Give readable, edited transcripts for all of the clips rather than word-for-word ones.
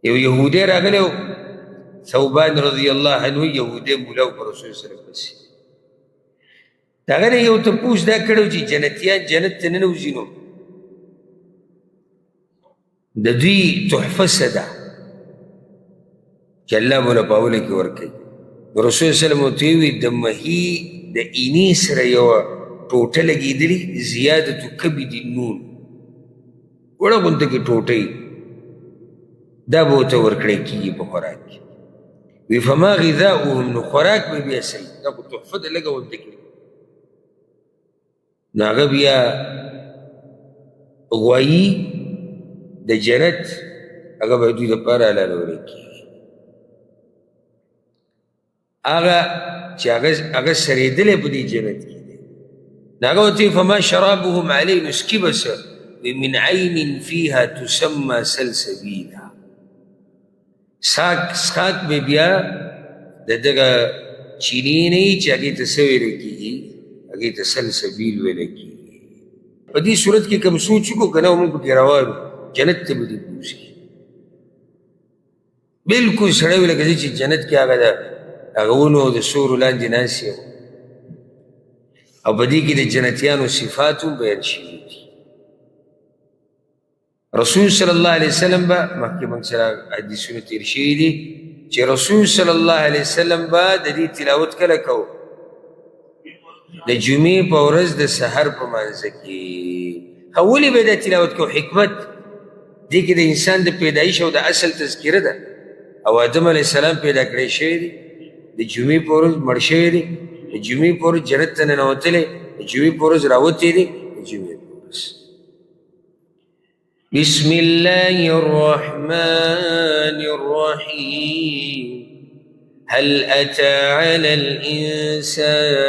یو یهودی راغلی و ثوبان رضی الله عنه یهودی مولا و په رسول صلی الله علیه وسلم د هغه نه یو تپوس دا کړی و چې جنتیان جنت ته ننوځي نو د دوی تحفه څه ده چې الله به له په اوله کې ورکوي رسول صلی الله علیه وسلم ورته وویل د مهي د اینې سره یوه ټوټه لګېدلې زیادة کبد النون وړه غونته کې ټوټه دا به ورته ورکړی کېږي په خوراک کې وی فما غذاؤهم نو خوراک به بیا صحیح دا خو تحفه ده لږه غونته کې نو هغه بیا غوایي د جنت هغه به دوی دپاره حلاله ورکړي هغه چې هغه سرېدلی په دې جنت کې دی نو هغه ورته فما شرابهم علیه نو سکي به څه من عین فیها تسمى سلسبیلا څښاک به بیا د دغه چینې نه وي چې هغې ته څه ویلی کېږي هغې ته سلسبیل ویلی کېږي په دې صورت کې کوم سوچ وکړو که نه مونږ پکې روان جنت ته به دې بوځي بلکل سړی وي لکه چې جنت کې هغه د هغه ونو د سورو لاندې ناست یم او په دې کې د جنتیانو صفات هم بیان شوي دي رسول صلی الله علیه وسلم به مخکې موږ سره حدیثونه تېر شوي دي چې رسول صلی الله علیه وسلم به د دې تلاوت کله کوو د جمعې په ورځ د سحر په مانځه کې ولې به دا تلاوت کوو حکمت دې کې د انسان د پیدایش او د اصل تذکره ده او آدم علیه السلام پیدا کړی شوی دی د جمعې په ورځ مړ شوی دی د جمعې په ورځ جنت ته ننوتلی د جمعې په ورځ راوتی دی د جمعې په ورځ بسم الله الرحمن الرحيم هل أتى على الإنسان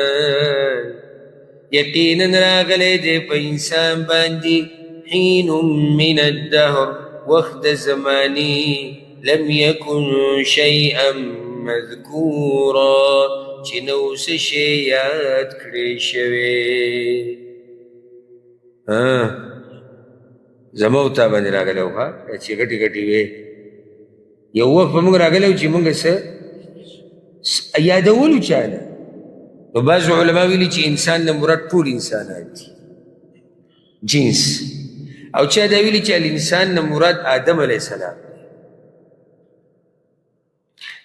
يقينا راغلی دی په انسان باندې حين من الدهر وقت زمانی لم يكن شيئا مذکورا چې نو څه شی یاد کړی شوی زما او تا باندې راغلی و چې ګټې ګټې وې یو وخت به موږ راغلی و چې موږ څه یادولو چاله نو بعضو علما ویلي چې انسان نه مراد ټول انسانات دي جنس او چا دا ویلي چې الانسان نه مراد آدم علیه السلام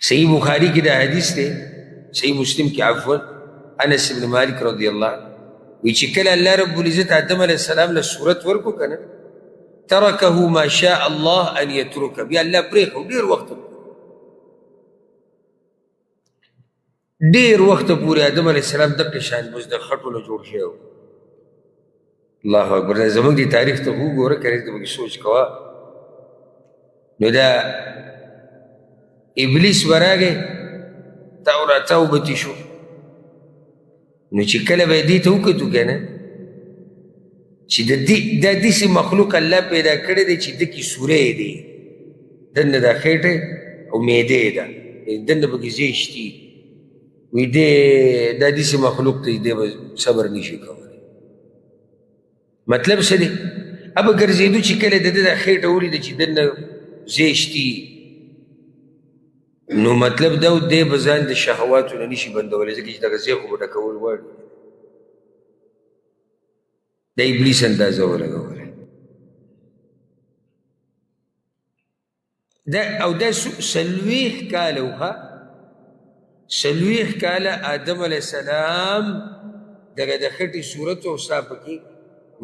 صحیح بخاری کی دا حدیث دے صحیح مسلم کی عفوا انس بن مالک رضی اللہ وی چې کله الله رب العزت آدم علیہ السلام له صورت ورکو کنه ترکه ما شاء الله ان يترك بیا الله پرېښو ډېر وخت پورې آدم علیہ السلام دغه شان بس د خټو نه جوړ شوی الله اکبر زموږ دې تاریخ ته وګوره کنه ته پکې سوچ کوه نو دا ابلیس براغه تاو راتاو بتی شو نو چې کله به دې ته وکتو کنه چې د داسې مخلوق الله پیدا کړی دی چې دکې سوری دی دننه دا خېټه او معدې ده دننه پکې زیشت دي وی دا داسې مخلوق دی دی به صبر نشي کولی مطلب څه دی ابه ګرځېدو چې کله د ده دا خېټه ولیده چې دننه زیشت دي نو مطلب دا دی به ځان د شهواتو نه نشي بندولی ځکه چې دغه ځای خو به ډکول غواړي د ابلیس اندازه ولګولی او دا څلوېښت کاله وه څلوېښت کاله آدم علیه السلام دغه د خټې صورت او سا پکې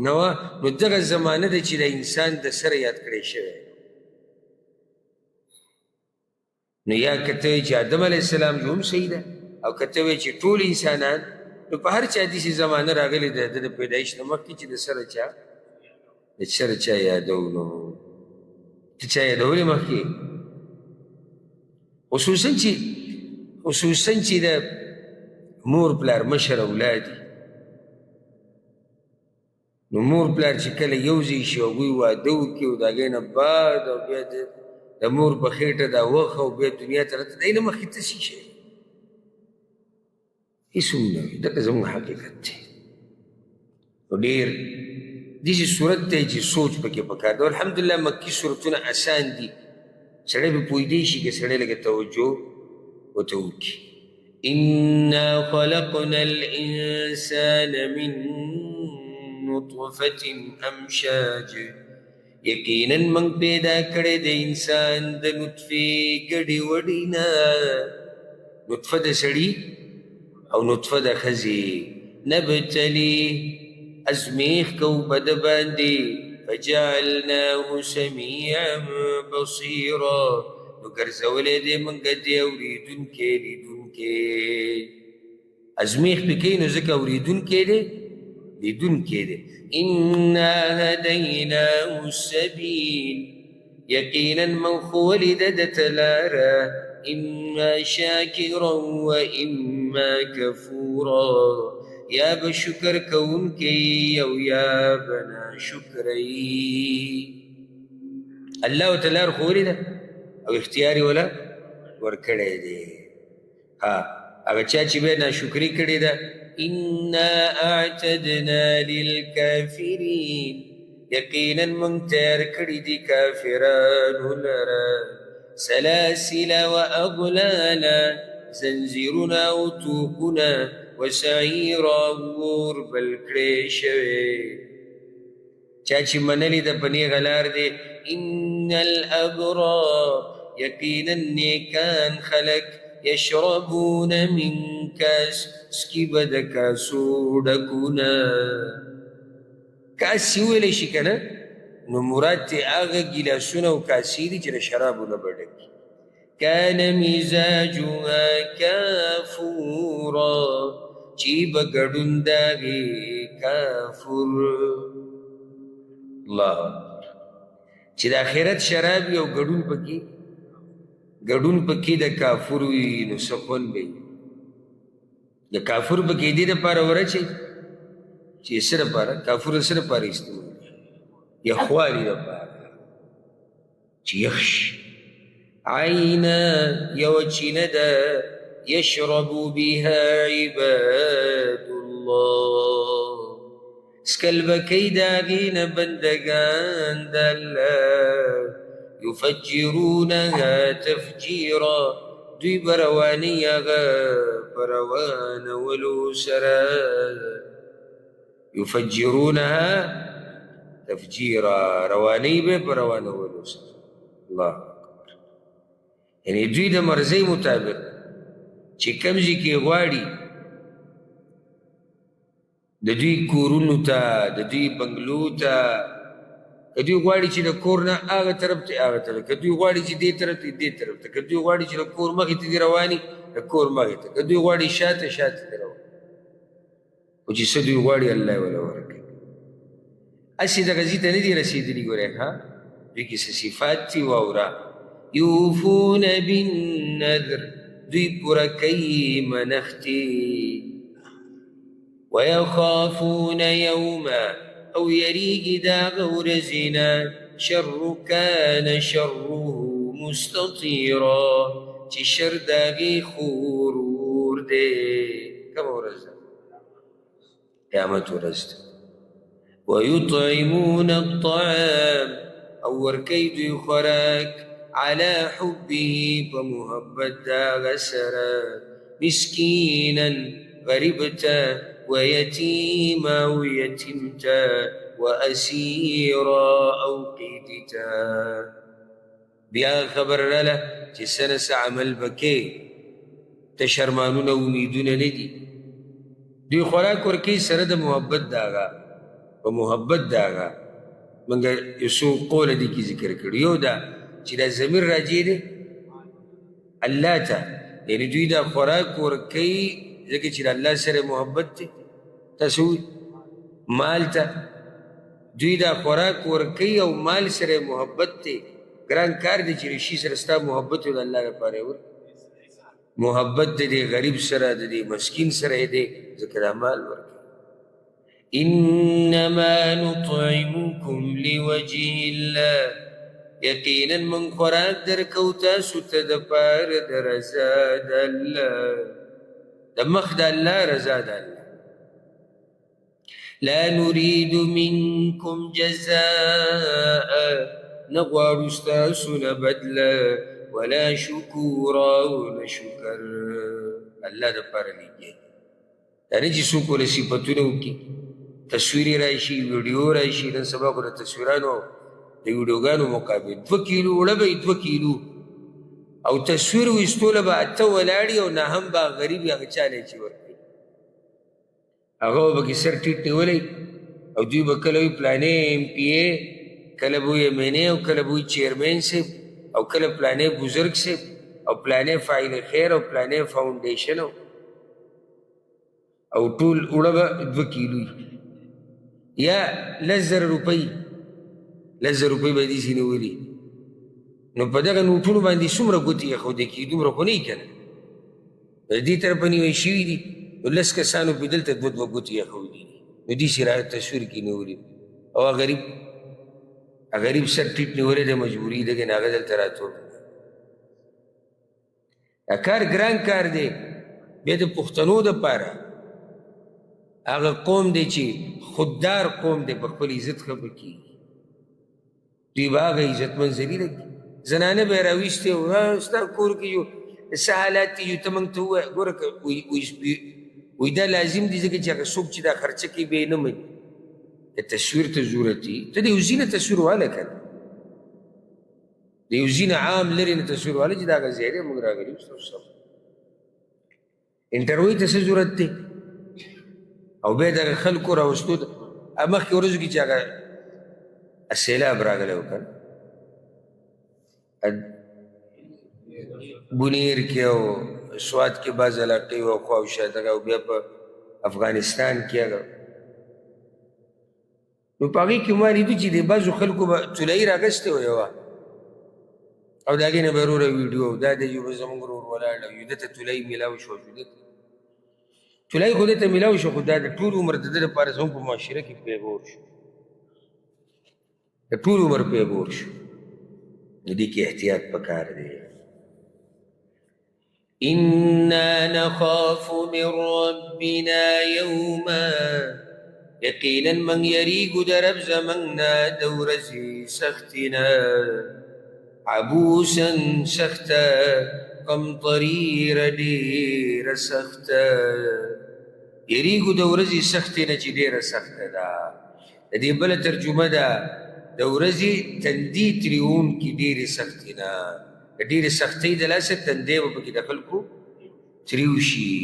نه وه نو دغه زمانه ده چې د انسان د سره یاد کړی شوی نو یا کته چې آدم علیه السلام جو هم صحیح ده او کته وی چې ټول انسانان نو په هر چا داسې زمانه راغلې ده د پیدایش نه مخکې چې د سره چا یادو نو ته چا یادولې مخکې خصوصا چې د مور پلار مشر اولاد نو مور پلار چې کله یو ځای شي هغوی واده وکړي او د هغې نه بعد او بیا د مور په خېټه دا وخه او بیا دنیا ته راته دی نه مخکې ته څه شی هېڅ هم نه وي دغه زموږ حقیقت دی نو ډېر داسې صورت دی چې سوچ پکې پکار دی الحمدلله مکي صورتونه اسان دي سړی به پوهېدی شي که سړی لږه توجه ورته وکړي. انا خلقنا الانسان من نطفة امشاج، یقینا من پیدا کړی د انسان د نطفې ګډې وډې نه. نطفه د سړي او نطفه د ښځې. نبتلي ازمیخ کو په ده باندې، فجعلناه سمیعا بصیرا، نو ګرځولی دی موږ دې اورېدونکی لیدونکی. ازمیخ پې کوي نو ځکه اورېدونکی دی لیدونکی دی. انا هدیناه السبیل، یقینا من ښوولې ده درته لاره، اما شاکرا و اما کفورا، یا به شکر کوونکی او یا به ناشکری. الله ورته لار ښوولې ده او اختیار یې وله ورکړی دی. هغه چا چې بیا ناشکري کړې ده، انا اعتدنا للکافرین، یقینا موږ تیار کړي دي کافرانو لره سلاسل و اغلالا، زنځیرونه او توپونه، وسعیرا اور بل کړی شوی. چا چې منلې ده په نیغه لار دی. ان الابرار، یقینا نیکان خلک، یشربون من کاس، سکی به د کاسو ډکونه. کاس چې وویلی شي که نه، نو مراد ترې هغه ګیلاسونه او کاسې دي چې د شرابو نه به ډکي. کان مزاجها کافورا، چې به ګډون د هغې کافور. الله چې د آخرت شراب وي او ګډون پکې د کافور وي، نو څه خوند به وي. د کافور پکې دې دپاره ورچوي چې څه دپاره کافور څه دپاره استعمال یخوالي دپاره چې یخ شي. عینا یوه چینه ده، یشرب بها عباد الله، سکل به کوي د هغې نه بندګان د الله. یفجرونها تفجیرا، دوی به رواني هغه په روانولو سره. یفجرونها تفجیرا، رواني به په روانولو سره. الله اکبر. یعنې دوی د مرضۍ مطابق چې کوم ځای کې غواړي، د دوی کورونو ته، د دوی بنګلو ته، که دوی غواړي چې د کور نه هغه طرف ته هغه طرف، که دوی غواړي چې دې طرف ته دې طرف ته، که دوی غواړي چې د کور مخې ته دي رواني د کور مخې ته، که دوی غواړي شاته شاته دي رواني. خو چې څه دوی غواړي الله یې وله ورکوي. هسې دغه ځي ته نه دي رسېدلي. ګورئ دوی کې څه صفات دي واوره. یوفون بالنذر، دوی پوره کوي منختې. ویخافون یوما، او یریږي د هغه ورځې نه، شر کان شره مستطیرا، چې شر د هغې خورور دی. کومه ورځ ده؟ قیامت ورځ ده. ویطعمون الطعام، او ورکوي دوی خوراک، على حبه په محبت د هغه سره، مسکینا غریب ته، ویتیما او یتیم ته، واسیرا او قیدي ته. بیا خبر راله چې څه نه څه عمل به کې، ته شرمانونه امیدونه نه دي. دوی خوراک ورکوي سره د محبت د هغه، په محبت د هغه. موږ یو څو قوله دي کې ذکر کړي. یو دا چې دا ضمیر راجع دی الله ته، یعنې دوی دا خوراک ورکوي ځکه چې د الله سره محبت دی. تاسو مال ته دوی دا خوراک ورکوي او مال سره محبت دی. ګران کار دی چې رشي سره ستا محبت وي د الله لپاره ور محبت دی، د غریب سره د مسکین سره دی، ځکه دا مال ورکوي. انما نطعمکم لوجه الله، یقینا من خوراک درکو تاسو ته دپاره د رضا د الله، د مخ د الله رضا د الله. لا نريد منكم جزاء، نه غواړو ستاسو نه بدله ولا شکورا او نه شکر الله دپاره لیکي دا نه چې څوک ورله صفتونه وکړي تصویر راشي ویډیو راشي نن سبا خو د تصویرانو د ویډیوګانو مقابل 2 کیلو اوړه به 2 کیلو او تصویر ویستوله به اته ولاړي او نهم به غریب هغه چاله چې ورکوي هغه به پکې سر ټیټ نیولی او دوی به کله وي پلانې ایم پی اے کله به وي ایم این اے او کله به وي چیرمین صاحب او کله پلانې بزرګ صاحب او پلانې فاعل خیر او پلانې فاونډیشن او ټول اوړه به 2 کیلو یا 10,000 روپۍ 10,000 روپۍ به یې داسې نیولي نو په دغه نوټونو باندې څومره ګوتې ایښودې کېږي دومره خو نه وي که نه د دې طرفه نیول شوي دي نو 10 کسانو پې دلته 2 ګوتې ایښودي دي نو داسې را تصویر کې نیولي او غریب سر ټیټ نیولی دی مجبوري ده که نه هغه دلته راټول دا کار ګران کار دی بیا د پښتنو دپاره هغه قوم دی چې خوددار قوم دی په خپل عزت ښه به کېږي دوی به هغه عزتمند ذلیله کړي زنانه به یې راویستې ستا کور کې یو څه حالات دي یو ته موږ ته ووایه ګوره که وایي دا لازم دي ځکه چې هغه څوک چې دا خرچه کوي به یې نه مني د تصویر ته ضرورت دي ته د یو ځینه تصویر واله که نه د یو ځینه عام لرې نه تصویر واله چې دا هغه ځای دی موږ راغلي یو ستاسو سره انټرویو ته څه ضرورت دی او بیا دغه خلکو راوستو ته مخکې ورځو کې چې هغه سیلاب راغلی و که نه بونیر کې او سوات کې بعض علاقې و خوا او شا دغه او بیا په افغانستان کې هغه نو په هغې کې ما لیدو چې د بعضو خلکو به طلایي راغستې وه یوه او د هغې نه به وروره ویډیو دا دی یو به زمونږ ورور ولاړ او یو ده ته طلایي میلاو شوه طلایي خو ده ته میلاو شو خو دا د ټول عمر د ده دپاره زموږ په معاشره کې پیغور شو د ټول عمر پیغور شو نو دې کې احتیاط پکار دی انا نخاف من ربنا یوما یقینا من یریګو د رب زمونږ نه د ورځې سختینا عبوسا سخته قمطریر ډېره سخته یریګو د ورځې سختې نه چې ډېره سخته ده د دې بله ترجمه ده د ورځې تندي تریونکي ډېرې سختې نه د ډېرې سختۍ د لاسه تندی به پکې د خلکو تریو شي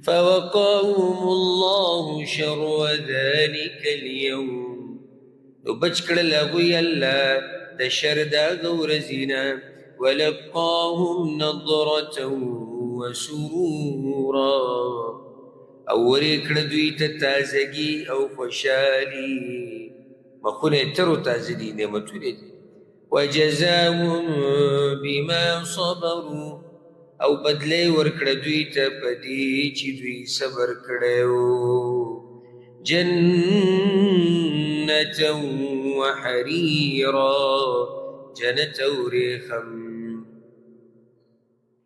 فوقاهم الله شر ذلك اليوم نو بچ کړل هغوی الله د شر د هغه ورځې نه ولقاهم نظرة وسرورا او ورې کړه دوی ته تازګي او خوشحالي مخونه یې تر و تازه دي نعمتونه دي وجزاهم بما صبروا او بدله ورکړه دوی ته په دې چې دوی صبر کړی و جنة وحريرا جنت او ریخم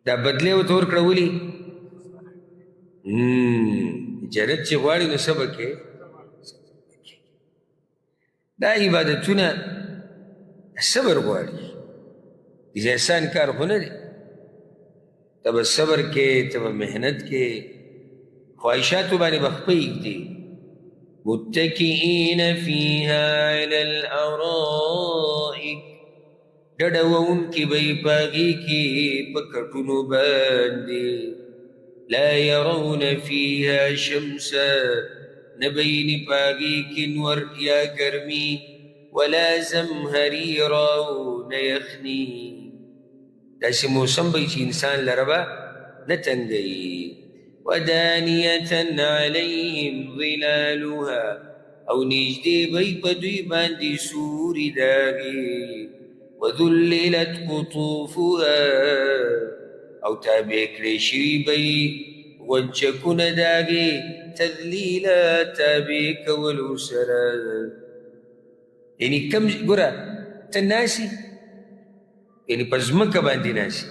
دا بدله ورته ورکړه ولي جنت چې غواړي نو څه به کې دا عبادتونه صبر غواړي دې احسان کار خو نه دی ته به صبر کې ته به محنت کې خواهشاتو باندې به خپه ایږدي متکئین فیها علی الارائک ډډه وونکي به یې په هغې کې په کټونو باندې لا يرون فيها شمسا نبين باقي كنور يا كرمي ولا زمهريرا نيخني داسې موسم به چې انسان لربا نتنګي ودانية عليهم ظلالها او نجدي بي بدوي باندي سوري داغي وذللت قطوفها او تابع کړی شوي به یې غونچکونه د هغې تذلیله تابع کولو سره یعنې کم ګوره ته ناسي یعنې په ځمکه باندې ناسي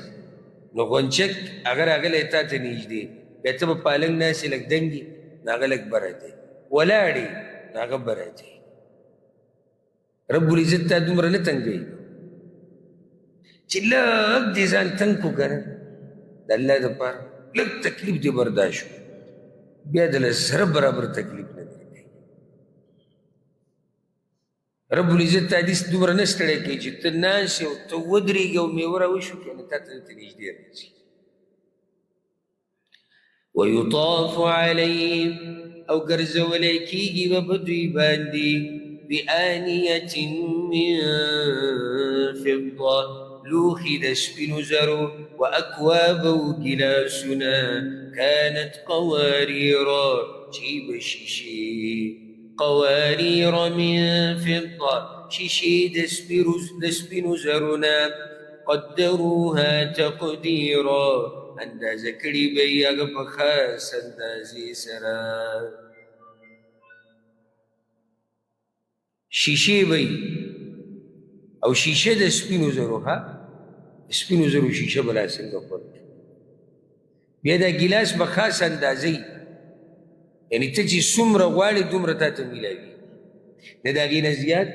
نو غونچک هغه راغلی تا ته نږدې بیا ته به پالنګ ناسي لږ دنګي نو هغه لږ بری دی ولاړې نو هغه بری دی رب العزت تا دومره نه تنګوي چې لږ دې ځان تنګ کړو که نه د الله دپاره لږ تکلیف دې برداشت شو بیا دله سره برابر تکلیف نه درکوي رب العزت حدیث دومره نه ستړی کوي چې ته ناست یې او ته ودرېږې او میوه راوشو که نه تا ته دلته نږدې راځي ویطاف علیهم او ګرځولی کېږي به په دوی باندې بآنیة من فضة لوخي د سپینو زرو واکواب او ګلاسونه كانت قواريرا چې به شیشې قوارير من فضة شیشې د سپینو زرونه قدروها تقدیرا اندازه کړي به یې هغه په خاص اندازې سره شیشې به او شیشه د سپینو زرو ها سپینو زرو شیشه به لا څنګه خوري بیا دا ګیلاس به خاص اندازې یعنې ته چې څومره غواړې دومره تا ته میلاوي نه د هغې نه زیات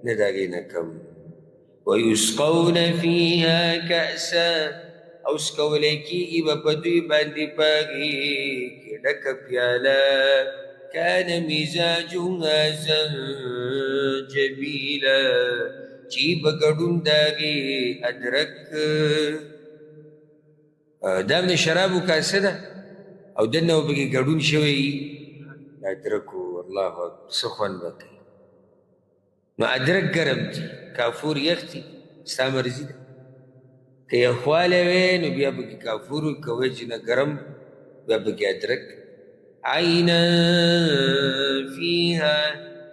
نه د هغې نه کم ویسقون فیها کأسا او سکولی کېږي به په دوی باندې په هغې کې ډکه پیاله كان مزاجها زنجبيلا چې به ګډون د هغې ادرک دا هم د شرابو کاسه ده او دننه به پکې ګډون شوی د ادرکو الله اکبر څه خوند به کوي نو ادرک ګرم دي کافور یخ دي ستا مرضي ده که یخوالی وی نو بیا پکې کافور وي که وی چې نه ګرم بیا پکې ادرک عینا فیها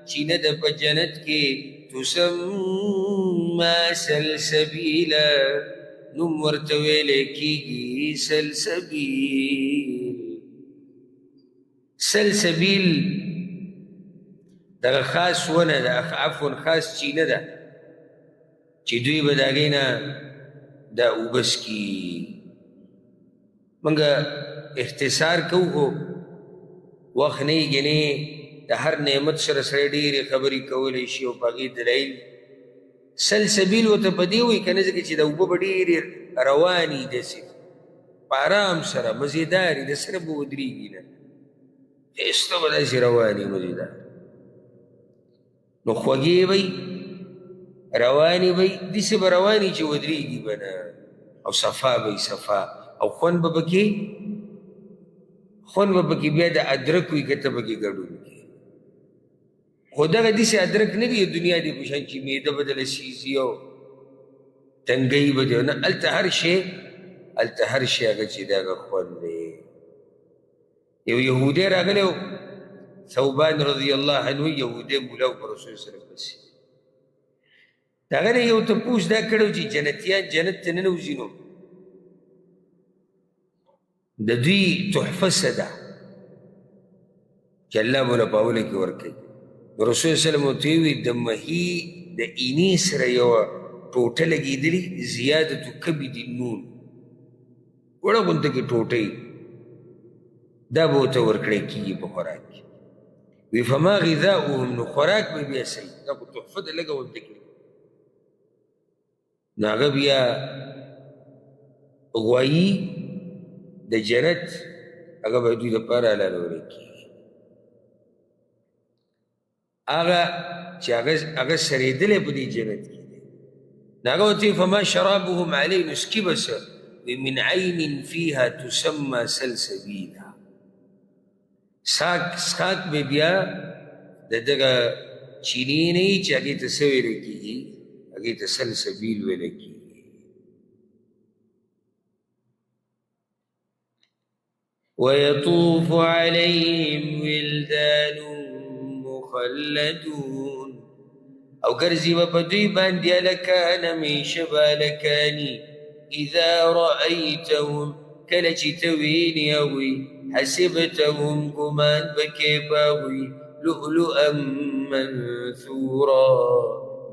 چینه د په جنت کې تسمى سلسبیلا نوم ورته ویلی کېږي سلسبیل سلسبیل دغه خاص ونه ده عفوا خاص چینه ده چې دوی به د هغې نه دا اوبه څکي موږ اختصار کوو خو وخت نه یې ګنې د هر نعمت سره سړی ډېرې خبرې کولی شي او په هغې دلایل سلسبیل ورته په دې وایي که نه ځکه چې د اوبه به ډېرې رواني داسې په ارام سره مزېدارې د سره به ودرېږي نه ښایسته به داسې رواني مزېدار نو خوږې به رواني به داسې به رواني چې ودرېږي به نه او صفا به صفا او خوند به پکې خوند به پکې بیا د ادرک وي که ته پکې ګډون کړې خو دغه داسې ادرک نه وي دنیا دې په شان چې معده به دله سیزي او تنګۍ به دی نه هلته هر شی هغه چې د هغه خوند دی یو یهودی راغلی و ثوبان رضی الله عنه یهودی مولا و په رسول سلم پسې د هغه نه یو تپوس دا کړی و چې جنتیان جنت ته ننوځي نو د دوی تحفه څه ده چې الله به له په اوله کې ورکوي نو رسول سلم ورته ووي د مهي د اینې سره یوه ټوټه لګېدلې زیادة کبد النون وړه غونته کې ټوټه دا به ورته ورکړی کېږي په خوراک کې وی فما غذاؤهم نو خوراک به بیا صحیح دا خو تحفه ده لږه غونته کې نو هغه بیا غوایي د جنت هغه به دوی دپاره حلالولی کېږي هغه چې هغه سرېدلی په دې جنت کې دی نو هغه ورته فما شرابهم علیه نو سکي به څه من عین فیها تسمى سلسبیلا څښاک به بیا د دغه چینې نه وي چې هغې ته څه ویلی کېږي هغې ته سلسبیل ویلی کېږي ويطوف عليهم ولدان مخلدون او ګرځي به په دوی باندې هلکان همیشه به هلکاني اذا رأیتهم کله چې ته وینې هغوی حسبتهم ګمان به کې په هغوی لؤلؤا منثورا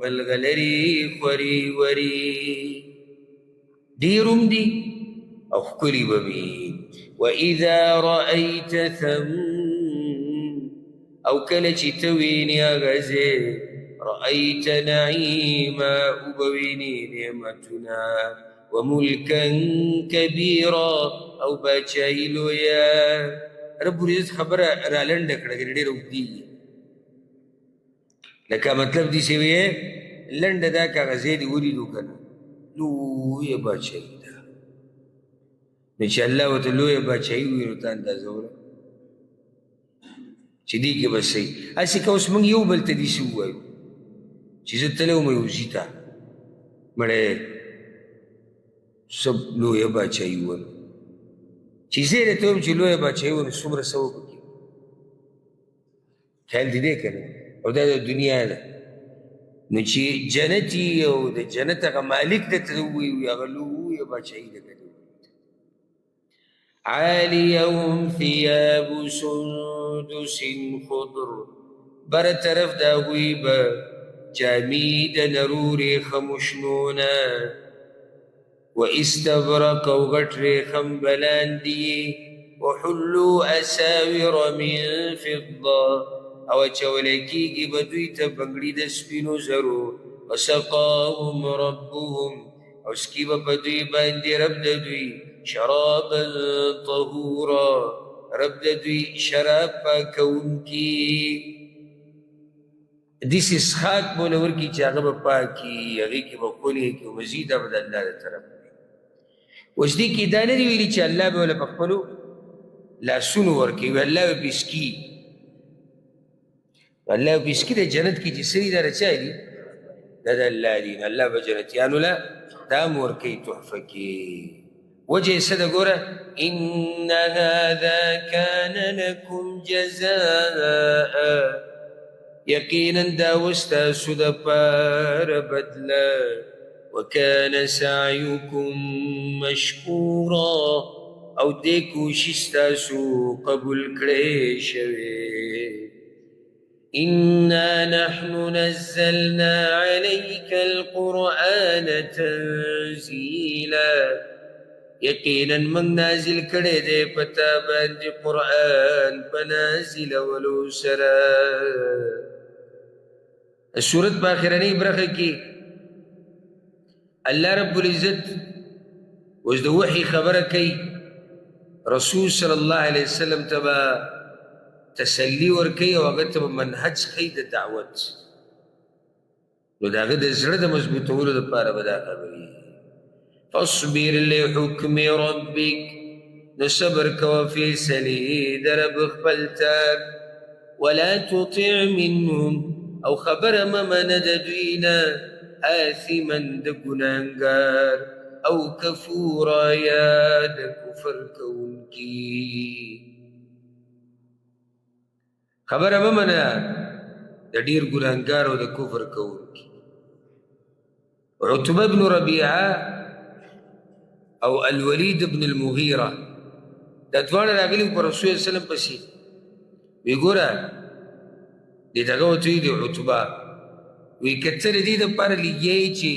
ملغلري خوري وري ډېر هم دي او ښکلي به وي وإذا رأيت ثم او کله چې ته وینې هغه ځای رأيت نعيما وبوینی نعمتنا وملكا كبيرا او باچائی لویا. رب العزت خبر را لنډ کړه ډېر اوږدي لکه مطلب دې سی وی لنډه دا کاغذې دې ولیدو که نه لویه باچايي ده نو چې الله ورته لویه باچايي ووایي نو ته اندازه وکړه چې دې کې به صحیح هسې که اوس موږ یو بل ته داسې ووایو چې زه تللی وم یو ځي ته مړی سب لویه باچايي وویل چې زه یې درته وایم چې لویه باچايي وویل نو څومره څه وکړي خیال دې دی که نه او دا د دنیا ده نو چې جنتي او د جنت هغه مالک درته ووایي هغه لویه باچايي ده که عاليهم ثياب سندس خضر بر طرف دا هوی با جامی د نرور خمشنونا و استبرق و غټ ریخم بلاندی وحلو اساور من فضه او چولکیږي به دوی ته بنګړي د سپینو زرو وسقاهم ربهم او سکي به په دوی باندې رب د دوی شرابا طهورا رب د دوی شراب پاکونکي داسې څښاک به ونه ورکړي چې هغه به پاکي هغې کې به خولې کړي مزید به د الله د طرف اوس دې کې دا نه دي ویلي چې الله به وله په خپلو لاسونو ورکوي الله به پې سکي الله به پې سکي د جنت کې چې څه دي دا د چا دي دا د الله دي نو الله به جنتیانو له دا هم ورکوي تحفه کې وجه یې څه ده ګوره ان هذا كان لكم جزاء یقینا دا وستاسو دپاره بدله وكان سعيكم مشكورا او دې کوشش تاسو قبول کړی شوی انا نحن نزلنا عليك القرآن تنزيلا یقینا من نازل کړی دی پتا باندې قرآن په نازلولو سره سورت په آخرنۍ برخه کې الله رب العزت اوس د وحي خبره کوي رسول صلی الله علیه وسلم ته به تسلي ورکوي او هغه ته به منهج ښیي د دعوت نو د هغه د زړه د مضبوطولو دپاره به دا خبرې فاصبر لحکم ربک نو صبر کوه فیصلې د رب خپل ته ولا تطع منهم او خبره مه منه د دوی نه آثما د ګناهګار او کفورا یا د کفر کوونکي خبره مه منه د ډېر ګناهګار او د کفر کوونکي عتبه بن ربیعه او الولید بن المغیره دا دواړه راغلي په رسول الله وسلم پسې وی ګوره دې دغه ورته ویي د عتبه وی که ته د دې دپاره لګیایي چې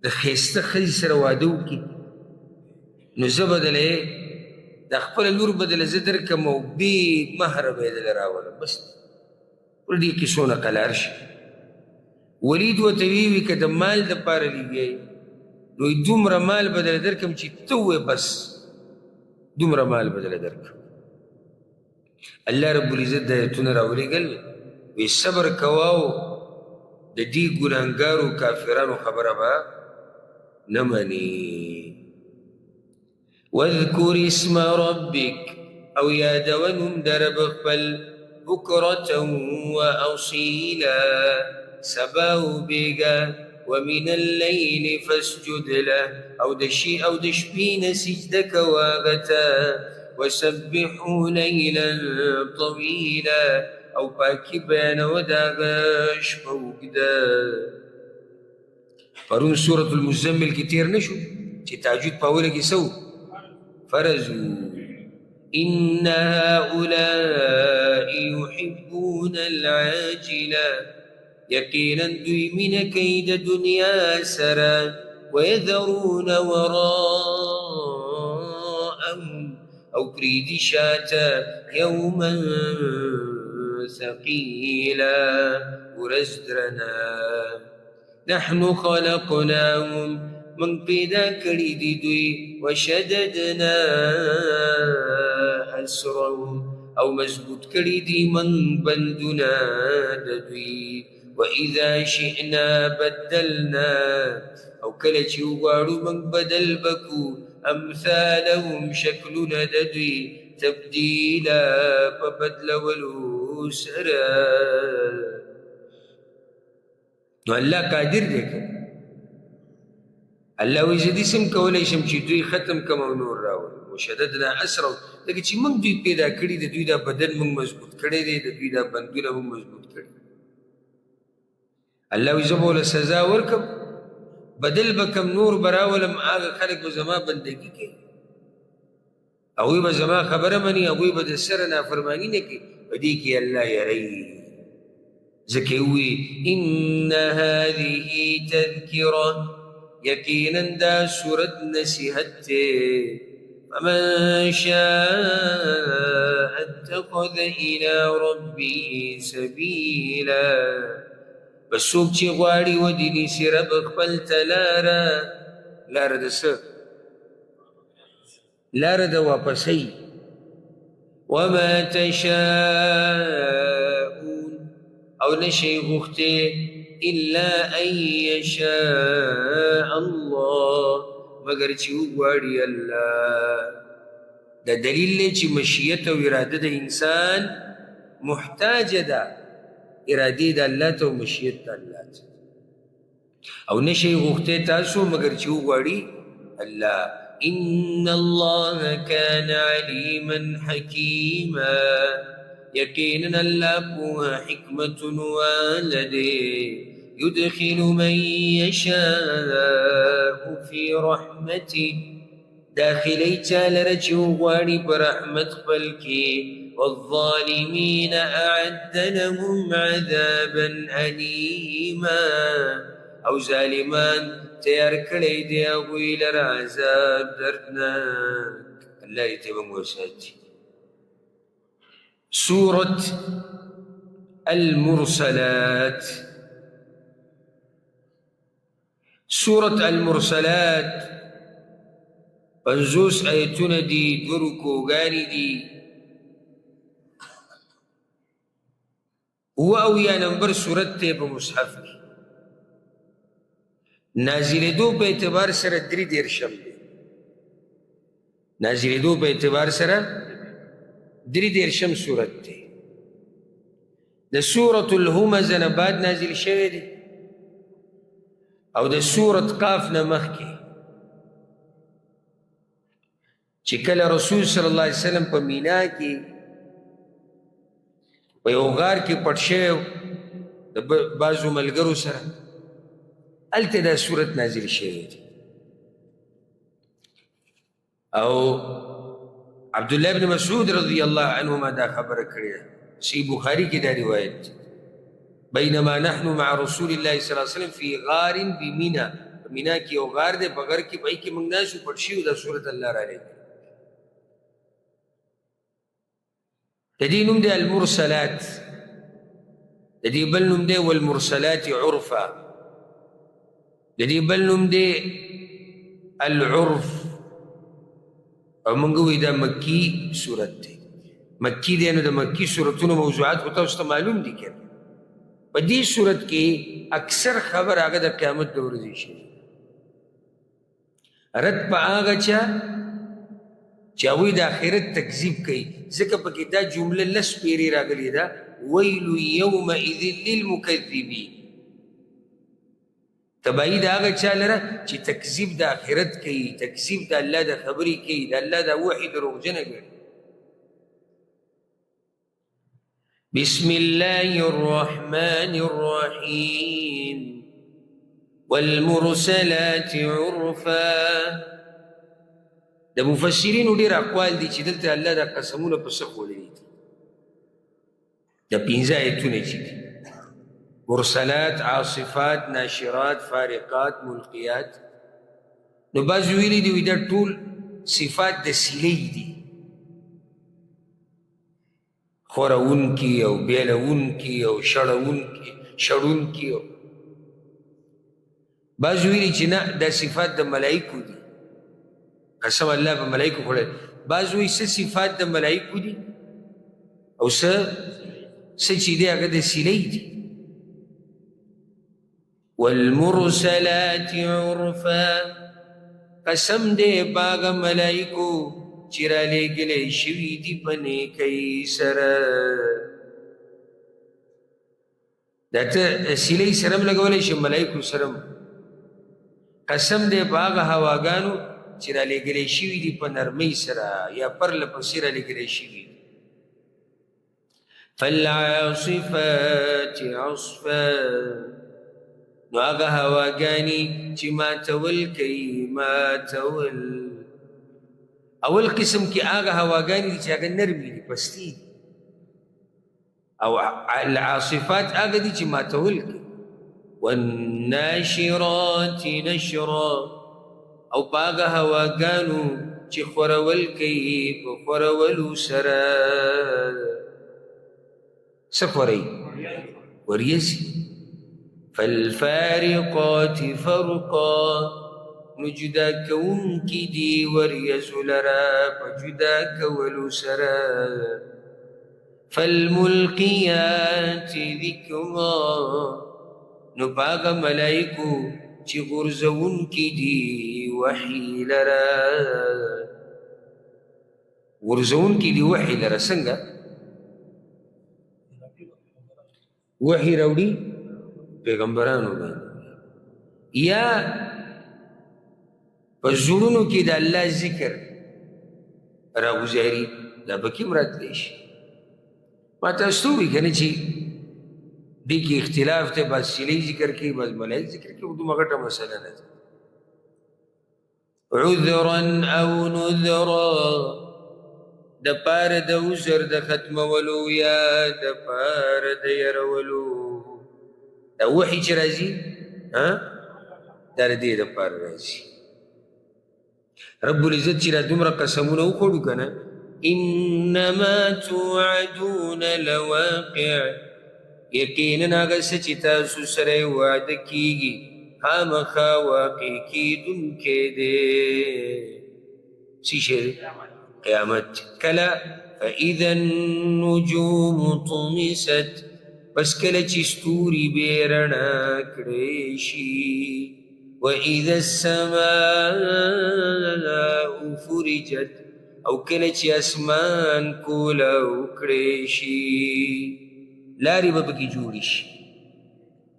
د ښایسته ښځې سره واده وکړي نو زه به دله د خپله لور به دله زه درکړم او بې مهره به یې دله راولم بس ټول دې کیسو نه قلار شي ولید ورته وی که د مال دپاره لګیایي نو دومره مال به دله درکړم چې ته ووایې بس دومره مال به دله درکړم الله رب العزت د ایتونه راولېږل وی صبر کوه او د دې ګناهګارو کافرانو خبره به نه مني واذکر اسم ربک او یادوه نوم د رب خپل بکرة واصیلا سبا وبېږه ومن الليل فاسجد له او د شپې نه سجده کوه هغه ته وسبحوا ليلا طويلا او پاکی بیانوه د هغه شپه اوږده پرون سورة المزمل کې تیر نه شو چې تهجد په اوله کې څه فرض ان هؤلاء يحبون العاجله یقینا دوی مینه کوي د دنیا سره ويذرون وراءهم او پریدي شاته یوما ثقيلا ورزدرنا نحن خلقناهم من پیدا کړي دي دوی وشددنا اسرهم او مضبوط کړي دي من بندونه د دوی واذا شئنا بدلنا او کله چې وغواړو موږ بدل بکو امثالهم شکلونه د دوی تبدیلا په بدلولو سره نو الله قادر دی که الله وایي زه داسې هم کولی شم چې دوی ختم کړم او نور راولم وشددنا اسرهم لکه چې موږ دوی پیدا کړي د دوی دا بدن موږ مضبوط کړی دی د دوی دا بندونه موږ مضبوط کړي الله وایي زه به ورله سزا ورکړم بدل به کم نور به راولم هغه خلک به زما بندګي کوي هغوی به زما خبره مني هغوی به د سره نافرماني نه کوي په دې کې الله یری ځکه وایي ان هذه تذکره یقینا دا صورت نصیحت دی فمن شاء اتخذ الى ربه سبیلا بس څوک چې غواړي ودې نیسي رب خپل ته لاره د څه لاره د واپسۍ وما تشاءون او نشئ غوښتې الا ان يشاء الله مگر چې وغواړي الله دا دلیل دی چې مشیت او اراده د انسان محتاجه ده ارادې د الله ته او مشیت د الله ته او نشئ غوښتې تاسو مگر چې وغواړي الله ان الله كان عليما حكيما يقينا الله پوها حکمت والده يدخل من يشاء في رحمته داخلي چالره چې وغواړي په رحمت خپل کې والظالمين اعد لهم عذابا اليما او ظالمان تیار کړی دی هغوی لره عذاب دردناک الله دې ته به مو وساتي سورة المرسلات سورة المرسلات 50 آیتونه دي 2 رکوګانې دي اویا نمبر سورت ته په مصحف کې نازلېدو په اعتبار سره 33 دی نازلېدو په اعتبار سره 33 سورت دی د سورة الهمزه نه بعد نازل شوی دی او د سورة قاف نه مخکې چې کله رسول صلی الله علیه وسلم په مینا کې په یو غار کې پټ شوی د بعضو ملګرو سره هلته دا سورت نازل شوی دی او عبدالله بن مسعود رضی الله عنهما دا خبر کړی صحیح بخاری کې دا روایت بینما نحن مع رسول الله صلی الله علیه وسلم فی غار بمینا مینا کې یو غار دی په غار کې پای کې موږ ناسو پټ شو دا سورت الله را لګي د دې نوم دی المرسلات د دې بل نوم دی والمرسلات عرفا د دې بل نوم دی العرف او موږ وایو دا مکی صورت دی مکی دی نو د مکی صورتونو موضوعات خو تاسو ته معلوم دي که په دې صورت کې اکثر خبر هغه د قیامت د ورځې شي رد په هغه چا چې هغوی د آخرت تکذیب کوي ځکه پکې دا جمله لس پیرې راغلې ده ویل یومئذ للمکذبین تبعید هغه چا لره چې تکذیب د آخرت کوي تکذیب د الله د خبرې کوي د الله د وحي دروغجنه ګڼي بسم الله الرحمن الرحيم والمرسلات عرفا د مفسرینو ډېر اقوال دي چې دلته الله دا قسمونه په څه خوړلي دي د 15 آیتونه چې دي مرسلات عاصفات ناشرات فارقات ملقیات نو بعض ویلي دي دا ټول صفات د سیلې دي خورون کی او بیلون کی او شړون کی شړونکي بعض ویلي چې نه دا صفات د ملایکو دي قسم الله په ملایکو خوړل بعض وایي څه صفات د ملایکو دي او څه چې دی هغه د سیلۍ دي والمرسلات عرفا قسم دی باغ ملائکو چې رالیږلی شوي دي په نیکۍ سره دا ته سیلۍ سره هم لګولی شي ملایکو سره هم قسم دی په هغه هواګانو چې رالیږلی شوي دي په نرمۍ سره یا پرله پسې رالیږلی شوي دي فالعاصفات عصفا نو هغه هواګانې چې ماتول کوي ماتول اول قسم کې هغه هواګانې دي چې هغه نرمې دي پستې دي او العاصفات هغه دي چې ماتول کوي والناشرات نشرا او په هغه هواګانو چې خورول کوي په خورولو سره څه خورئ وریځي فالفارقات فرقا نو جدا کوونکي دي وریځو لره په جدا کولو سره فالملقيات ذکرا نو په هغه ملایکو چې غورځوونکي دي وحي لره غورځوونکي دي وحي لره څنګه وحي راوړي پیغمبرانو باندې یا په زړونو کې د الله ذکر راګوزاري دا پکې هم راتلی شي ما تاسو وی کنه چې دې کې اختلاف ته بس سیلۍ ذکر کوي بس ملایک ذکر کوي دومره غټه مسله نه ده عذرا او نذرا د پاره د عذر د ختمولو یا د پاره د يرولو دا وحي چې راځي دا د دې د پاره راځي رب العزت چې را دومره قسمونه وکړو کنه انما توعدون لواقع یقینا هغه څه چې تاسو سره وعده کیږي خامخا واقع کیدونکی دی څه شی قیامت کله فاذا النجوم طمست بس کله چې ستوري به رڼا کړی شي واذا السماء فرجت او کله چې اسمان کولاو کړی شي لارې به پکې جوړې شي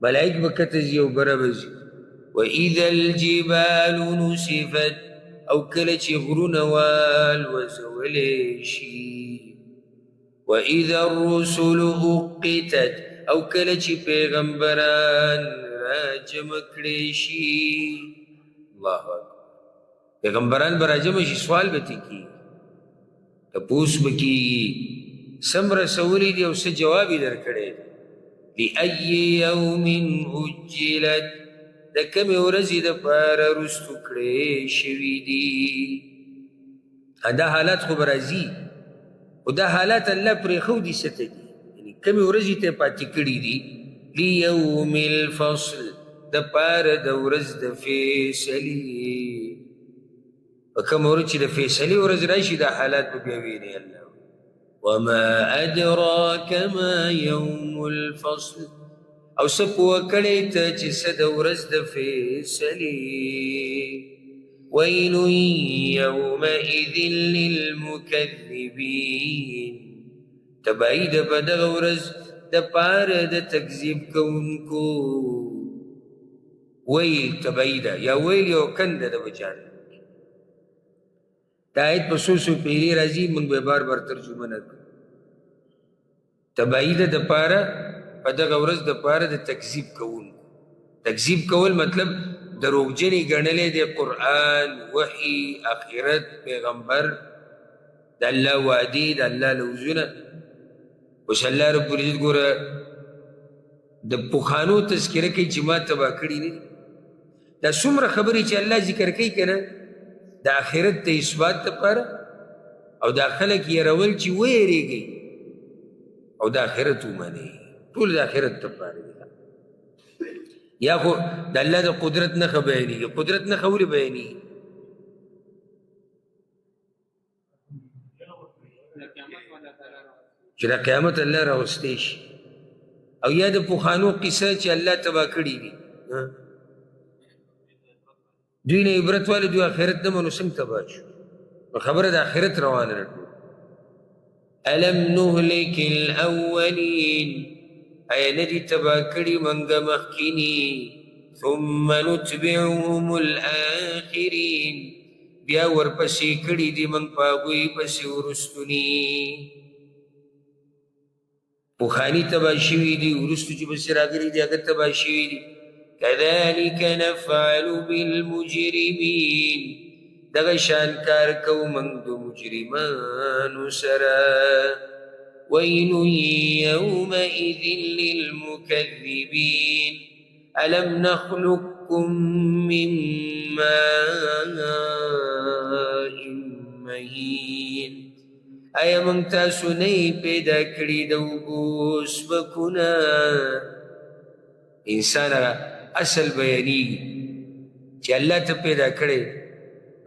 ملایک به کته ځي او بره به ځي واذا الجبال نسفت او کله چې غرونه والوزولی شي واذا الرسل اقتت او کله چې پیغمبران راجم کړي شي الله اکبر پیغمبران به راجم شي سوال به کیږي تپوس به کیږي سم رسولی دی او څه جواب یې درکړی لأي يوم اجلت د کومې ورځې دپاره رستو کړی شوي دي دا حالات خو به راځي خو دا حالات الله پرېښودي څه ته دي یعنې کومې ورځې ته پاتې کړي دي لیوم الفصل دپاره د ورځ د فیصلې په کومه ورځ چې د فیصلې ورځ راشي دا حالات به بیا ویني الله وما أدراك ما يوم الفصل او سپو کړی ته چې څه د ورځ د فیصلې ویل یومئذ للمکذبین تبعی د په دغه ورځ د پاره د تکذیب کوونکو ویل تبعی ده یا ویل یو کنده د بچان دا آیت په څو څو پیرې راځي موږ به بار بار ترجمه نه کړو تبعی ده د پاره په دغه ورځ د پاره د تکذیب کوونکو تکذیب کول مطلب دروغجنې ګڼلې د قرآن وحي آخرت پیغمبر د الله وعدې د الله لوزونه اوس الله رب العزت ګوره د پخوانو تذکره کوي چې ما تباه کړي نه دي دا څومره خبرې چې الله ذکر کوي که نه د آخرت د اثبات دپاره او دا خلک یرول چې ویریږي او د آخرت ومني ټول د آخرت دپاره دي یا خو د الله د قدرت نښه بیانېږي. قدرت نښه ولې بیانېږي؟ چې د قیامت الله راوستی شي، او یا د پخوانو قصه چې الله تباه کړي دي، دوی نه عبرت والی، دوی آخرت نه منو، څنګه تباه شو؟ نو خبره د آخرت روانه ده ټول. الم نهلک الاولین، ایا نه دي تباه کړي منګه مخکیني، ثم نتبعهم الاخرین، بیا ورپسې کړي دي منګ په هغوی پسې ورستوني. پخواني تباه شوي دي، وروستو چې پسې راغلي دي هغه تباه شوي دي. كذلك نفعل بالمجرمين، دغه شان کار کوو موږ د مجرمانو سره. ويل يومئذ للمكذبين ألم نخلقكم من ماء مهين، آیا موږ تاسو نه پیدا کړي د اوبو سپکونه؟ انسان اصل بیانېږي چې الله ته پیدا کړی،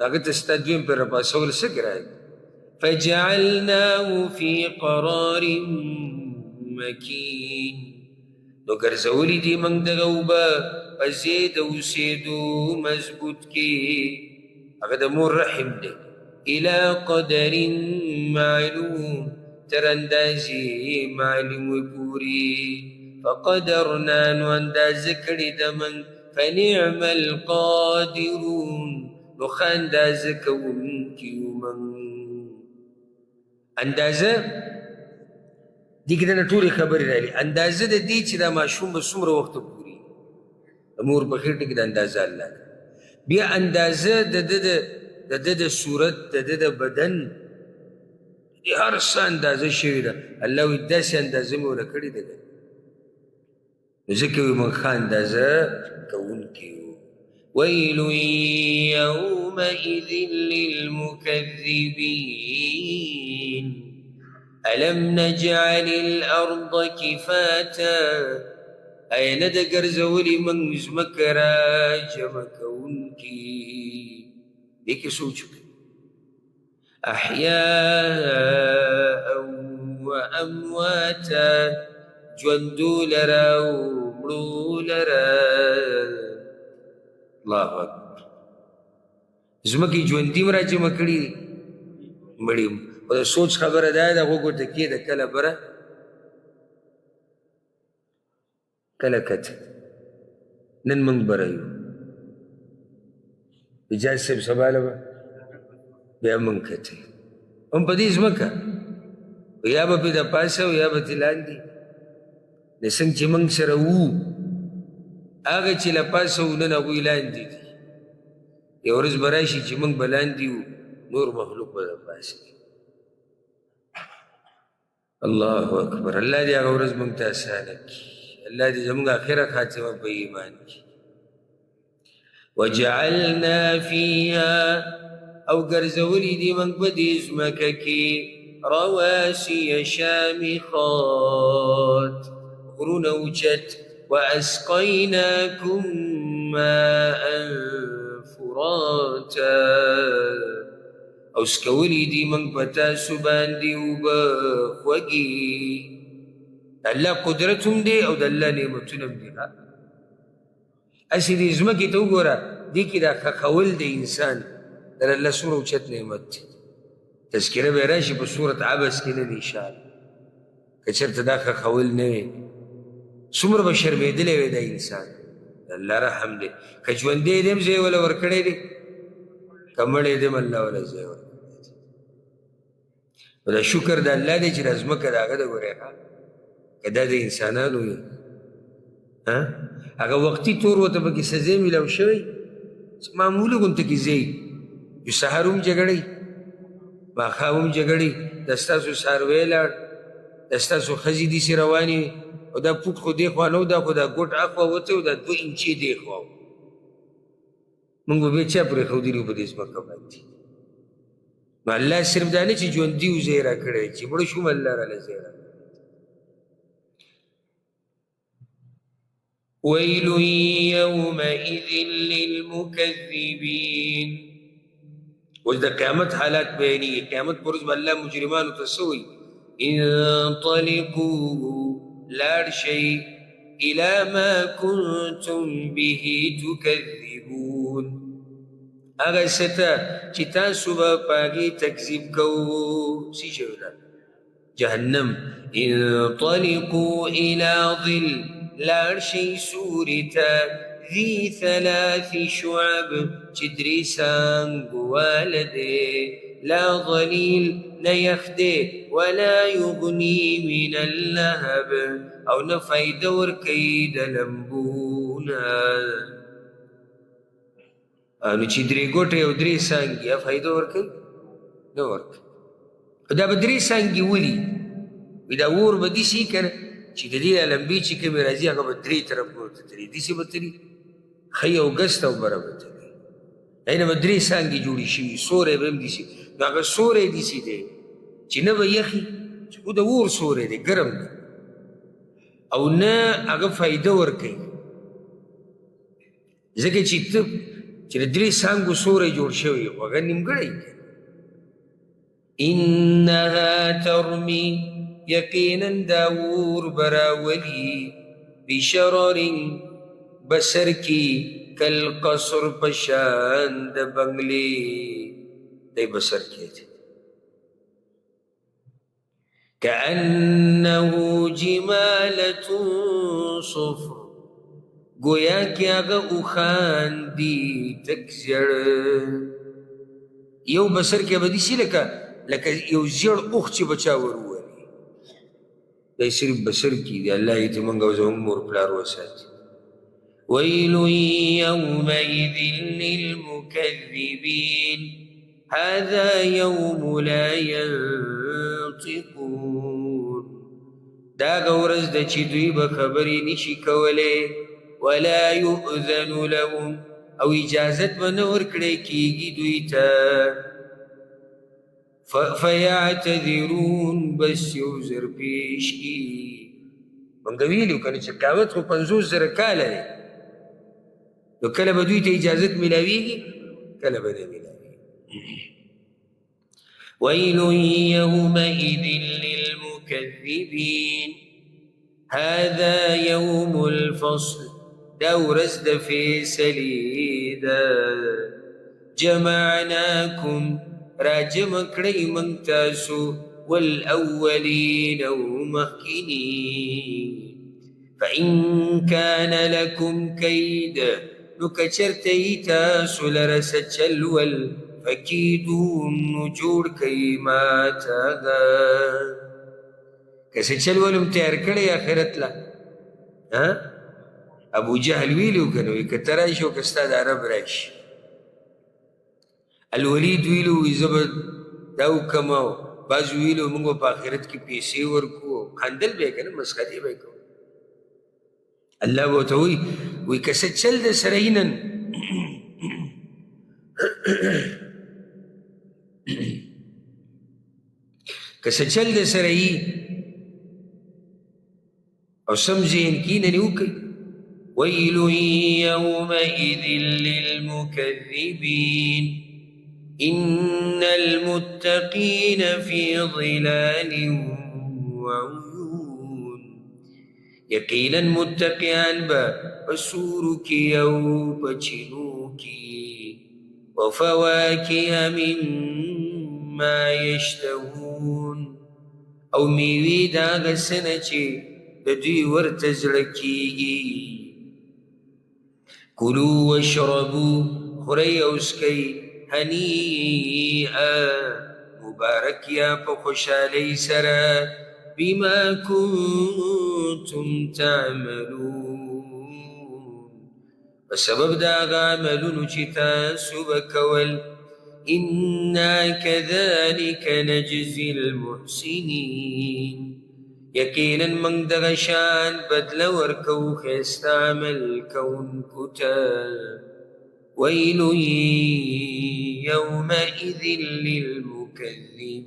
هغه ته ستا دویم پر راپاڅول څه ګران. فجعلناه في قرار مكين، نو ګرځولي دي موږ دغه اوبه په ځای د اوسېدو مضبوط کې، هغه د مور رحم دی. الى قدر معلوم، تر اندازې معلومې پورې. فقدرنا، نو اندازه کړي د من، فنعم القادرون، نو ښه اندازه کوونکي یو من. اندازه دې کې دنه ټولې خبرې راغلي. اندازه د دې چې دا ماشوم به څومره وخته پورې د مور په خېټه کې، د اندازه الله ده. بیا اندازه د ده د صورت، د ده د بدن، دې هر څه اندازه شوې ده. الله وایي داسې اندازه مې ونه کړې ده، ځکه وي موږ ښه اندازه کوونکي یو. ویل یومئذ للمکذبین الم نجعل الارض کفاتا، ایا نه ده ګرځولي موږ ځمکه را جمع کوونکي؟ دې کې سوچ وکړئ. احیاء وامواتا، ژوندو لره او مړو لره. الله اکبر. ځمکې ژوندي م را جمع کړي دي، مړي م. خو د سوچ خبره دا ده، غوږ ورته کښېږده، کله بره کله کته. نن موږ بره یو، اجاز صاحب سبا له به بیا موږ کته یو، هم په دې ځمکه، یا به پرې د پاسه او یا به ترې لاندې. د څنګه چې موږ سره وو، هغه چې له پاسه وو نن هغوی لاندې دي. یو ورځ به راشي چې موږ به لاندې وو، نور مخلوق به د پاسه وي. الله اکبر. الله دې هغه ورځ موږ ته اسانه کړي. الله دې زموږ آخره خاتمه په ایمان کړي. وجعلنا فيها، او ګرځولي دي موږ په دې ځمکه کې، رواسي شامخات، غرونه اوچت. واسقيناكم ماء فراتا، او سکولی دی منگ پتا سباندی اوبا خوگی. اللہ قدرت هم دی او د الله نعمتونم دی. اسی دی ازمکی تو گورا دی کی دا خخول دی انسان در اللہ سور اوچت نعمت دی. تذکره بیراشی پا صورت عبس کی ندی انشاءاللہ، کچرت دا خخول نوی سمر بشر بیدلے وی دا انسان. اللہ رحم دے. کچوندے دیم زی والا ورکڑے دی، کمڑے دیم اللہ والا زی ورکڑے دی. و دا شکر دا اللہ دے چی رزمک دا آگا دا گو رہا کہ دا دا انسانانو یا اگا وقتی طور و تا پاکی سزے ملاو شوی معمولی گنتا کی زی جو سحروم جگڑی ماخاوم جگڑی دستاسو سارویلار دستاسو خزی دی سی روانی و دا پوٹ خو دیخوانو دا خو دا گوٹ اخوا وطه و دا 2 انچی دیخواو منگو بیچا پوری خودی رو بدیز مکہ باندی. نو اللہ صرف دانے چی جوندیو زیرہ کڑے چی بڑو شوم اللہ را لزیرہ. ويل يومئذ للمكذبين. اوس د قیامت حالات بیانیږي. قیامت پر ورځ به الله مجرمانو ته څه وایي؟ انطلقوا لاړ شئ الى ما كنتم به تكذبون، هغه څه ته چې تاسو به په هغې تکذیب کوو. څه شی ده؟ جهنم. انطلقوا الى ظل لاړ شئ سوري ته ذي ثلاث شعب چې درې څانګو واله دی، لا ظلیل نه یخ دی، ولا یغني من اللهب او نه فایده ورکوي د لمبونه. نو چې درې ګوټې او درې څانګې یا فایده ورکوي؟ نه ورکوي. دا به درې څانګې ولي وي؟ دا اور به داسې که نه چې د دې لمبې چې کومې راځي هغه به درې طرفونو ته تلي، داسې به تلي ښی او ګس ته او بره به تلي. اینه به درې څانګې جوړې شوي، سوری به هم داسې. نو هغه سوری داسې دی چې نه به یخي، چې خو د اور سوری دی ګرم دی، او نه هغه فایده ورکوي. ځکه چې ته چې د درې څانګو سوری جوړ شوی خو هغه نیمګړی دی. انها ترمي یقینا دا اور براولی بشرر بسر کی کالقصر پشان د بنگلی دی بسر کی دی کأنه جمالة صفر گویا کی آگا اوخان دی تکزر یو بسر کی ابدی سی لکا یو زیر اوخ چی بچا وروالی دا صرف بسر کی دی. اللہ ایتی منگا وزا مور پلار وساتی. ویل یومئذ للمکذبین هذا یوم لا ینطقون. دا غورز دا چی دوی بخبری نشی کولے ولا یؤذن لهم او اجازت بنور کڑے کیگی دوی تا فیعتذرون بس یو زر پیش کی. منگا ویلیو کنی چه قیامت خو 50 زر کاله دی، نو کله به دوی ته اجازت ملاویږي کله به نه ملاویږي. ویل یومئذ للمکذبین هذا یوم الفصل دا ورځ د فیصلې ده. جمعناکم راجم کړی موږ تاسو والاولین او مخکینین. فإن كان لكم كيد نو کچرته ای تاسو لره څه چل ول فکیدون نو جوړ کئ ماته ده. که څه چل ول هم تیار کړی آخرت له ابو جهل ویلو که نه وي که ته راشي او که ستا د عرب راشي. الولید ویلو وي زه به دا وکړم او بعض ویلو موږ به په آخرت کې پیسې ورکو. خندل به یې که نه مسخرې به یې کوو. الله به ورته وی که څه چل د سره یي نن که څه چل د سره یي او سم ذهن کې نن یې وکړئ. ویل یومئذ للمکذبین ان المتقین فی ظلال وعیون. یقینا متقیان با پسورو کی او پچینو کی وفواکه مما یشتهون او میوی داغ سنچی دوی ورته زړه کیږي. کلوا واشربوا خورئ او څکئ هنیئا مبارک یا په خوشحالۍ سره بما کنتم تعملون بسبب دا هغه عملونو چې تاسو به کول. انا کذلک نجزي المحسنین یقینا موږ دغه شان بدله ورکوو ښایسته عمل کوونکو ته. ویل یومئذ للمکذبین.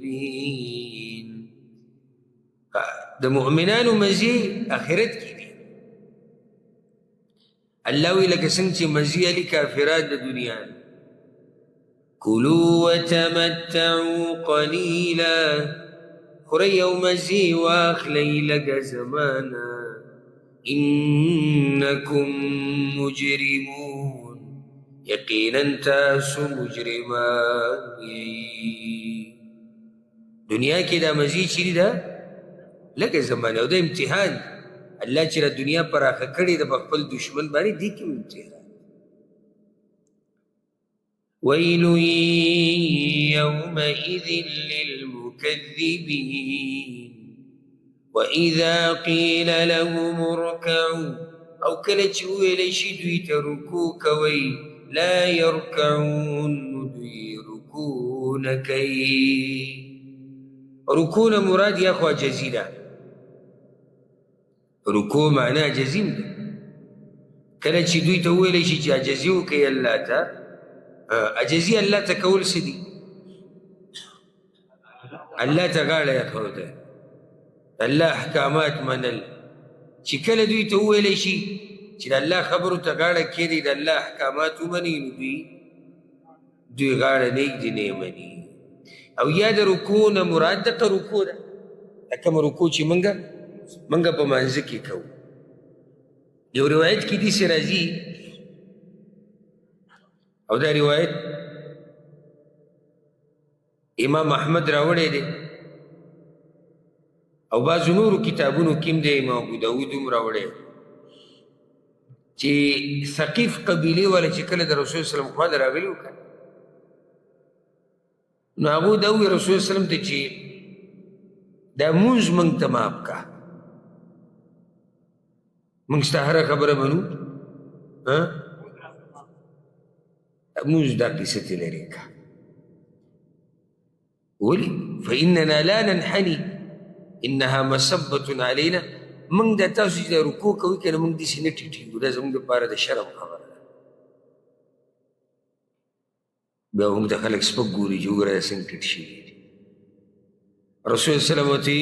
د مؤمنانو مزې آخرت کې دي. الله وی لکه څنګه چې مزي علي کافرات د دنیا کلوا وتمتعوا قلیلا خورئ او مزي واخلئ لږه زمانه انکم مجرمون یقینا تاسو مجرمان دنیا کې دا مزي چیرې ده لږه زمانه او د امتحان الله چې د دنیا پراخه کړې ده په خپل دشمن باندې دې کې امتحان ويل يومئذ للمكذبين وإذا قيل لهم اركعوا أو کله چې وویلی شي دوی ته رکوع کوئ لا يركعون دوی رکوع نه کوي رکوع نه مراد یا خو عاجزي ده رکوع معنا جزیم ده کله چې دوی ته وویلی شي چې عاجزي وکړئ الله ته عجزي الله ته کول څه دي الله ته غاړه ایښودل الله احکامات منل چې کله دوی ته وویلی شي چې د الله خبرو ته غاړه کېږدي د الله احکامات ومني نو دوی غاړه نه ږدي نه یې مني او یا د رکوع نه مراد دغه رکوع ده دا کومه رکوع چې موږ په مانځه کې کوو یو روایت کې داسې راځي او دا روایت امام احمد راوړی دی او بعضو نورو کتابونو کې هم دی امام ابو داود هم راوړی چې ثقیف قبیلې والا چې کله د رسول سلم خوا ته راغلي وو نو هغو دا وویل رسول سلم ته چې دا مونځ موږ ته ماف کا موږ ستا هره خبره منو مونځ دا قصه ترې لرې کا ولې فإننا لا ننحني إنها مسبة علينا موږ دا تاسو چې رکوع کوئ که نه موږ داسې نه ټیټېږو دا زموږ دپاره د شرم خبره ده بیا موږ ته خلک سپک ګوري چې وګوره دا څنګه ټیټ شوي دي رسول سلم ورته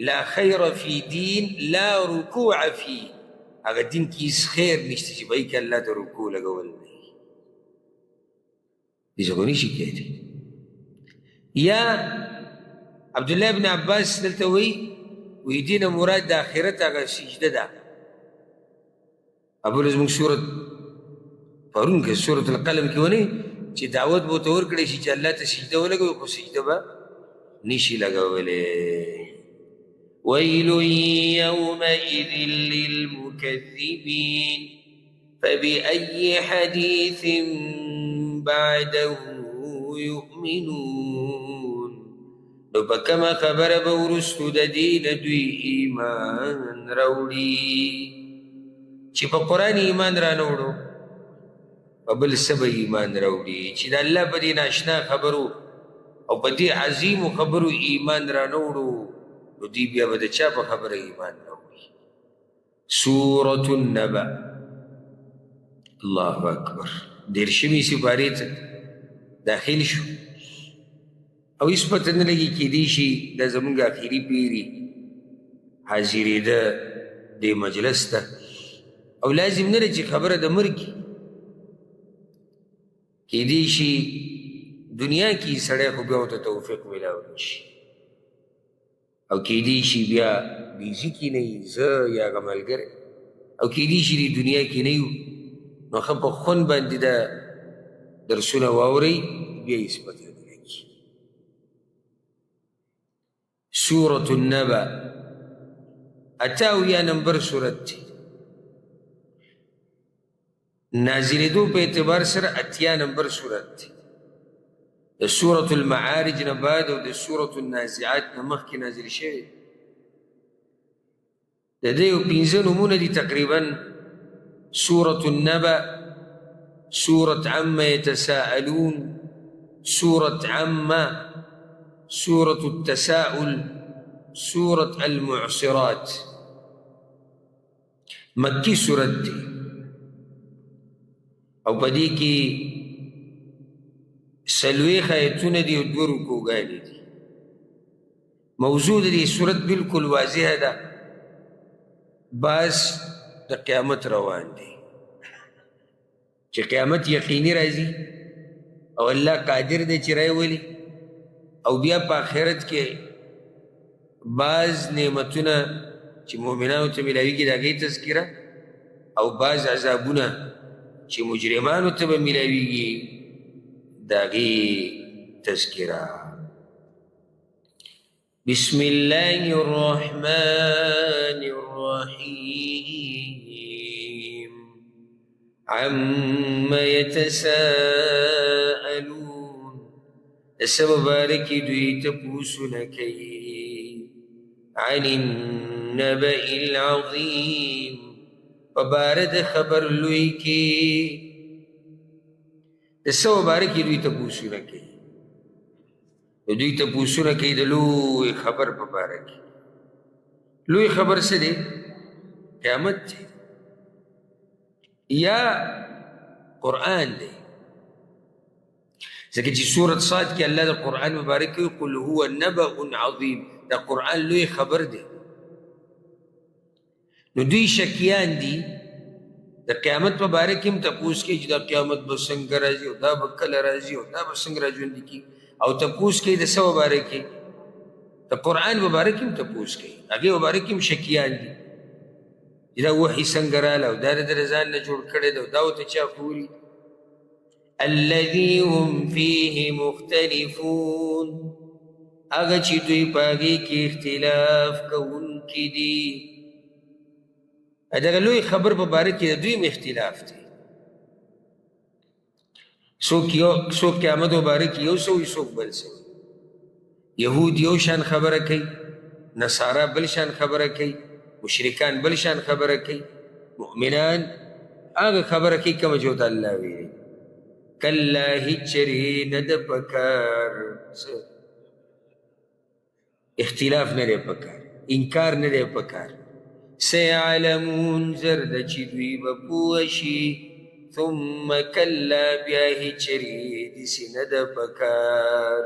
لا خیر فی دین لا رکوع فی هغه دین کې هېڅ خیر نشته چې به یې کې الله ته رکوع لګول دی دې څه نشي کېدی یا عبدالله ابن عباس دلته وایي وی دې نه مراد د آخرت هغه سجده ده ابوله زموږ صورت پرون کې صورت القلم کې ونی چې دعوت به ورته ورکړی شي چې الله ته سجده ولګوي خو سجده به نشي لګولی ويل يومئذ للمكذبين فبأي حديث بعده يؤمنون نو په کومه خبره به وروستو د دې نه دوی ایمان راوړي چې په قرآن ایمان رانه په بل څه به ایمان راوړي چې د الله په دې ناشنا خبرو او په دې عظیمو خبرو ایمان رانه وړو نو دوی بیا به د چا په خبره ایمان راوړي سورة النبأ الله اکبر دېرشمې سپارې ته داخل شو او هېڅ پته نه لګي کېدی شي دا زموږ آخري پیري حاضرېده دې مجلس ته او لازم نه ده چې خبره د مرګ کېدی شي دنیا کې سړی خو بیا ورته توفیق میلاولی شي او کېدی شي بیا بیزي کې نه وي زه یا هغه ملګری او کېدی شي دې دنیا کې نه یو نو ښه په خوند باندې دا درسونه واورئ بیا هېڅ پته نه لګي سورة النبأ اتاویا نمبر صورت دی نازلېدو په اعتبار سره اتیا نمبر صورت دی د سورة المعارج نه بعد او د سورة النازعات نه مخکې نازل شوی د دې یو پنځه نومونه دي تقریبا سورة النبأ سورة عما يتساءلون سورة عما سورة التساؤل سورة المعصرات مکی سورت دی او په دې کې څلوېښت آیتونه دي او دوه رکوګانې دي موضوع د دې سورت بالکل واضحه ده باز د قیامت روان دی چې قیامت یقیني راځي او الله قادر دی چې راولي، او بیا په آخرت کې بعض نعمتونه چې مؤمنانو ته ملاویږي د هغې تذکره، او بعض عذابونه چې مجرمانو ته به ملاویږي د هغې تذکره. بسم الله الرحمن الرحیم عم یتساءلون، دسه مبارکی دوی تپوسونه کوي عن النبأ العظیم، په باره د خبر لوی کې. دسه مبارکی دوی تپوسونه کوي، دوی تپوسونه کوي د لوی خبر په باره کې. لوی خبر څه دی؟ قیامت دی یا قرآن دی. ځکه چې سورة صاد کې الله د قرآن مبارک کوي قل هو نبأ عظیم، دا قرآن لوی خبر دی. نو دوی شکیان دي د قیامت په باره کې هم تپوس کوي چې دا قیامت به څنګه راځي او دا به کله راځي او دا به څنګه راژوندي کي، او تپوس کوي د څه مبارک کې؟ د قرآن مبارک هم تپوس کوي، هغې مبارک هم شکیان دي چې دا وحي څنګه راله او دا د ځان نه جوړ کړی دی او دا ورته چا ښولي. الذي هم فيه مختلفون، هغه چې دوی په هغې کې اختلاف کوونکي دي. دغه لوی خبر په باره کې د دوی هم اختلاف دی. څوک قیامت مبارک یو څه وي، څوک بل څه وي. یهود یو شان خبره کوي، نصارا بل شان خبره کوي، مشرکان بل شان خبره کوي، مؤمنان هغه خبره کوي کومه چې ورته الله ویلي. کله هیڅ چرې نه ده پکار، اختلاف نه دی پکار، انکار نه دی پکار. سیعلمون، زر ده چې دوی به پوه شي، ثم کلا بیا هیڅ چرې داسې نه ده پکار.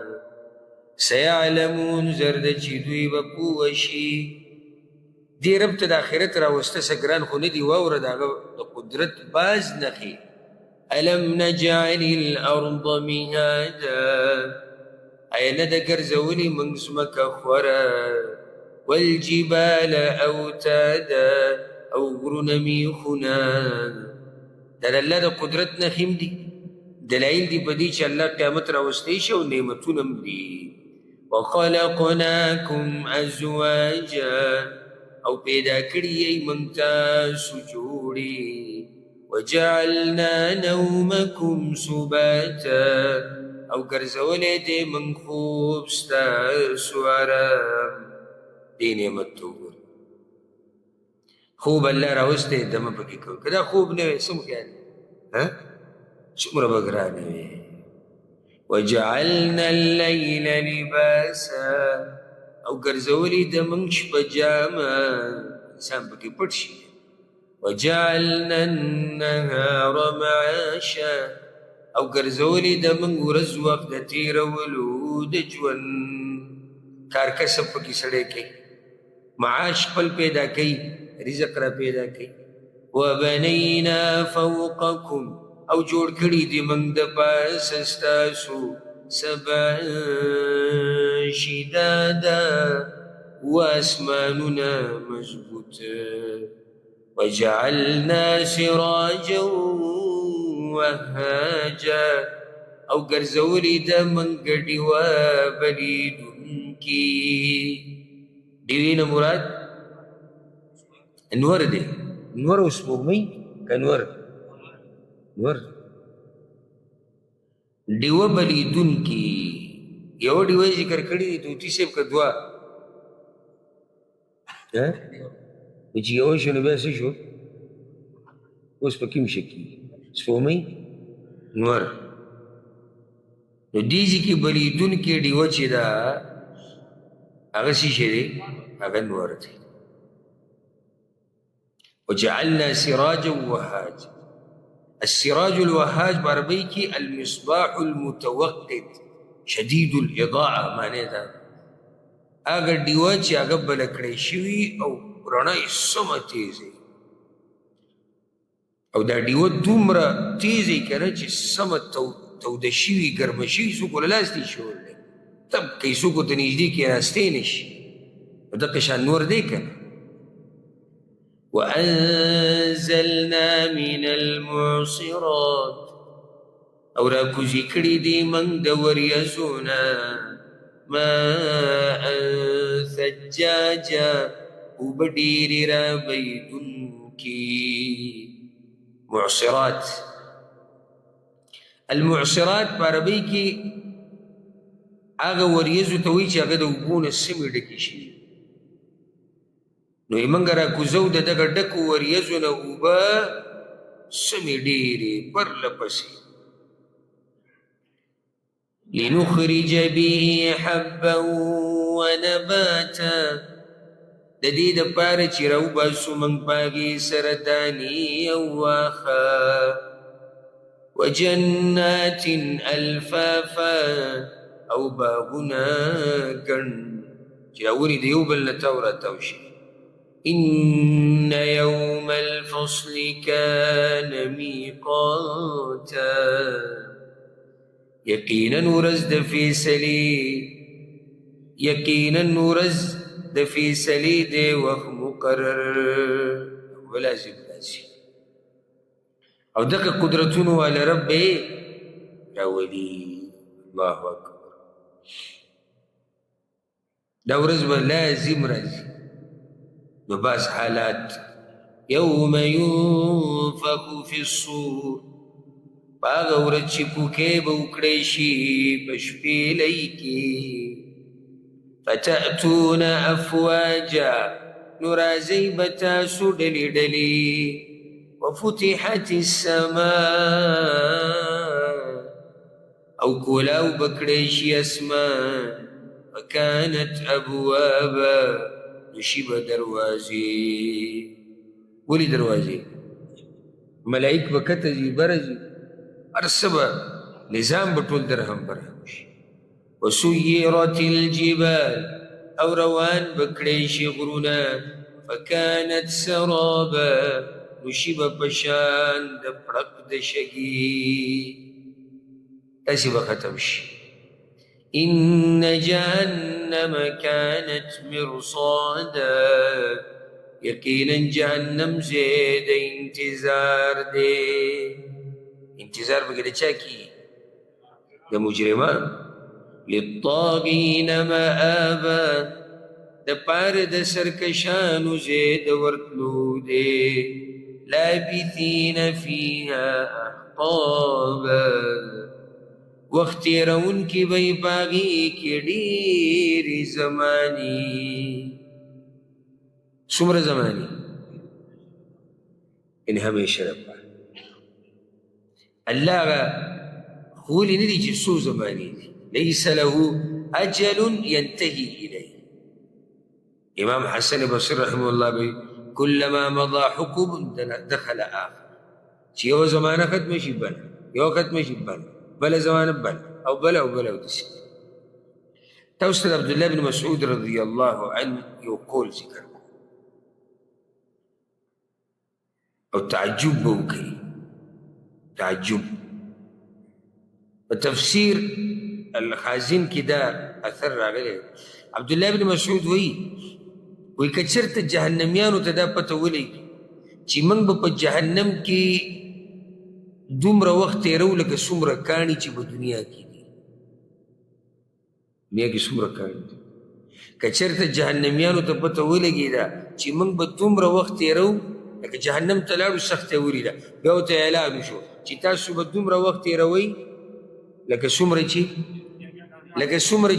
سیعلمون، زر ده چې دوی به پوه شي. دې رب ته د آخرت راوسته څه ګران خو نه دي، واوره د هغه د قدرت باز نښې. الم نجعل الارض مهادا، ایا نه ده ګرځولې موږ ځمکه خوره، والجبال اوتادا، او غرونه میخونه. دا د الله د قدرت نښې هم دي، دلایل دي په دې چې الله قیامت راوستی شي او نعمتونه هم دي. وخلقناکم ازواجا، او پیدا کړي یې موږ تاسو جوړې. وجعلنا نومکم سباتا، او ګرځولی دی موږ خوب ستاسو آرام. دې نعمت ته وګوره، خوب الله راوستی دمه پکې کوي. که دا خوب نه وی څه مو خیال څومره به ګرانه وي. وجعلنا الليل لباسا، او ګرځولي د موږ شپه جامه، انسان پکې پټ شي. وجعلنا النهار معاشا، او ګرځولي د موږ ورځ وخت د تېرولو د ژوند. کار کسب پکې سړی کوي، معاش خپل پیدا کوي، رزق را پیدا کوي. وبنینا فوقکم، او جوړ کړي دي موږ د پاسه ستاسو سبعا شدادا، واسمانونه مضبوط. وجعلنا سراجا وهاجا، او ګرځولي د موږ ډیوه بلیدونکي. ډیوې نه مراد انور دی، انور او سپوږمۍ که انور؟ نور. ډیوه بلیدونکي، یو ډیوه ذکر کړي دي طوطي صاحب که دوه؟ چې یو شو نو بیا څه شو؟ اوس په کوم شي کېږي؟ سپوږمۍ، نور. نو دې ځای کې بلیدونکې ډیوه چې ده هغه څه شی دی؟ هغه نور دی. وجعلنا سراجا وهاجا. السراج الوهاج بعربی کی المصباح المتوقد شدید الاضاءه معنی ده. اگر ډیوه چې هغه بل کړی شوي او رڼا یې سمه تیز وي. او دا ډیوه دومره تیزی که نه چې سمه توده شوي ګرمه شوي څوک له لاس دي شول دی تب کوي څوک ورته نږدې کېناستی نه شي نو دقه شان نور دی که نه وأنزلنا من المعصرات او را کوزی کړي دي موږ د وریځونه ماء ثجاجا اوبه ډېرې رابهیدونکي معصرات المعصرات په عربۍ کې هغه وریځو ته وایي چې هغه د اوبو نه سمې ډکې شي نو یې موږ راکوزو د دغه ډکو وریځو نه اوبه سمې ډېرې پرله پسې لنخرج به حبا ونباتا د دې دپاره چې راوباسو موږ په هغې سره دانې او واښه وجنات الفافا او باغونه ګڼ چې راونې د یو بل نه تاو راتاو شي إن يوم الفصل كان ميقاتا يقينا ورز د فیصلې دی وخت مقرر ولازم راځي او دغه قدرتونو والا رب یې راولي الله اکبر دا ورځ به لازم راځي نو بعض حالات یوم ينفخ في الصور په هغه ورځ چې پوکې به وکړی شي په شپېلۍ کې فتأتون افواجا نو راځئ به تاسو ډلې ډلې وفتحت السماء او کولاو به کړی شي اسمان وکانت ابوابا نو شي به دروازې ولې دروازې ملائک به کته ځي بره ځي هر څه به نظام به ټول درهم برهم شي وسيرت الجبال او روان به کړی شي غرونه فکانت سرابا نو شي به په شان د پړق د شګي داسې به ختم شي إن جهنم كانت مرصادا یقینا جهنم زید انتظار دے انتظار بگه ده چا کی ده مجرمان للطاغین مآبا ده پار ده سرکشانو زید ورتلو دے لابثین فیها احقابا وقت رون کی بی باغی کی ډیری زمانی سمر زمانی ان همیشه ربا اللہ خولی ندی چی سو زمانی دی لیس له اجل ینتهی الی امام حسن بصر رحمه الله بی کلما مضا حکم دخل آخر چی یو زمانه ختم شی بنا یو ختم شی بنا بلا زمان بل او بلا ودسي توصل عبد الله بن مسعود رضي الله عنه يقول ذكر او تعجب بوكي تعجب وتفسير الخازن كده اثر عليه عبد الله بن مسعود وي كچرت جهنميانو تدا پتولي چې موږ په جهنم کې دومره وخت تیرو لکه څومره کاڼي چې په دنیا کې دي دنیا کې څومره کاڼي دي که چېرته جهنمیانو ته پته ولګېده چې موږ به دومره وخت تیرو لکه جهنم ته لاړو سخته وري ده بیا ورته اعلان وشو چې تاسو به دومره وخت تیروئ لکه څومره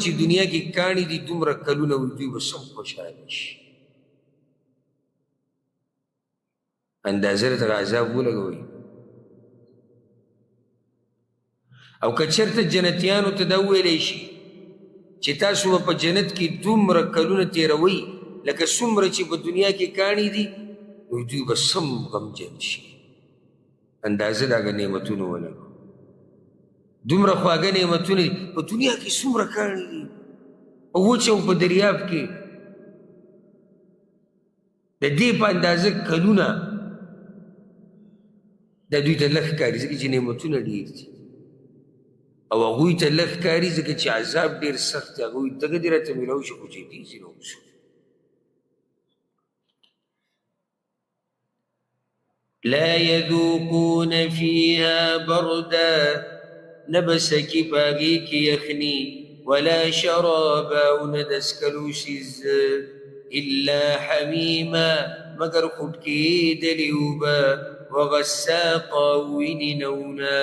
چې دنیا کې کاڼي دي دومره کلونه وي دوی به سم خوشحاله شي اندازه راته عذاب ولګوئ او که چېرته جنتیانو ته دا وویلی شي چې تاسو به په جنت کې دومره کلونه تېروئ لکه څومره چې په دنیا کې کاڼي دي نو دوی به سم غمجن شي اندازه د هغه نعمتونو ولګو دومره خواږه نعمتونه په دنیا کې څومره کاڼي دي په وچ او په دریاب کې د دې په اندازه کلونه دا دوی ته لږ ښکاري ځکه چې نعمتونه ډېر دي او هغوی ته لږ ښکاري ځکه چې عذاب ډېر سخت دی هغوی دغه دې راته میلاو شي خو چې دې ځي نو شو لا يذوقون فيها بردا نبسکی پاگی کی یخنی ولا شرابا وندسکلوشیز إلا حميما مگر خود کی دلیوبا وغساقا ویننونا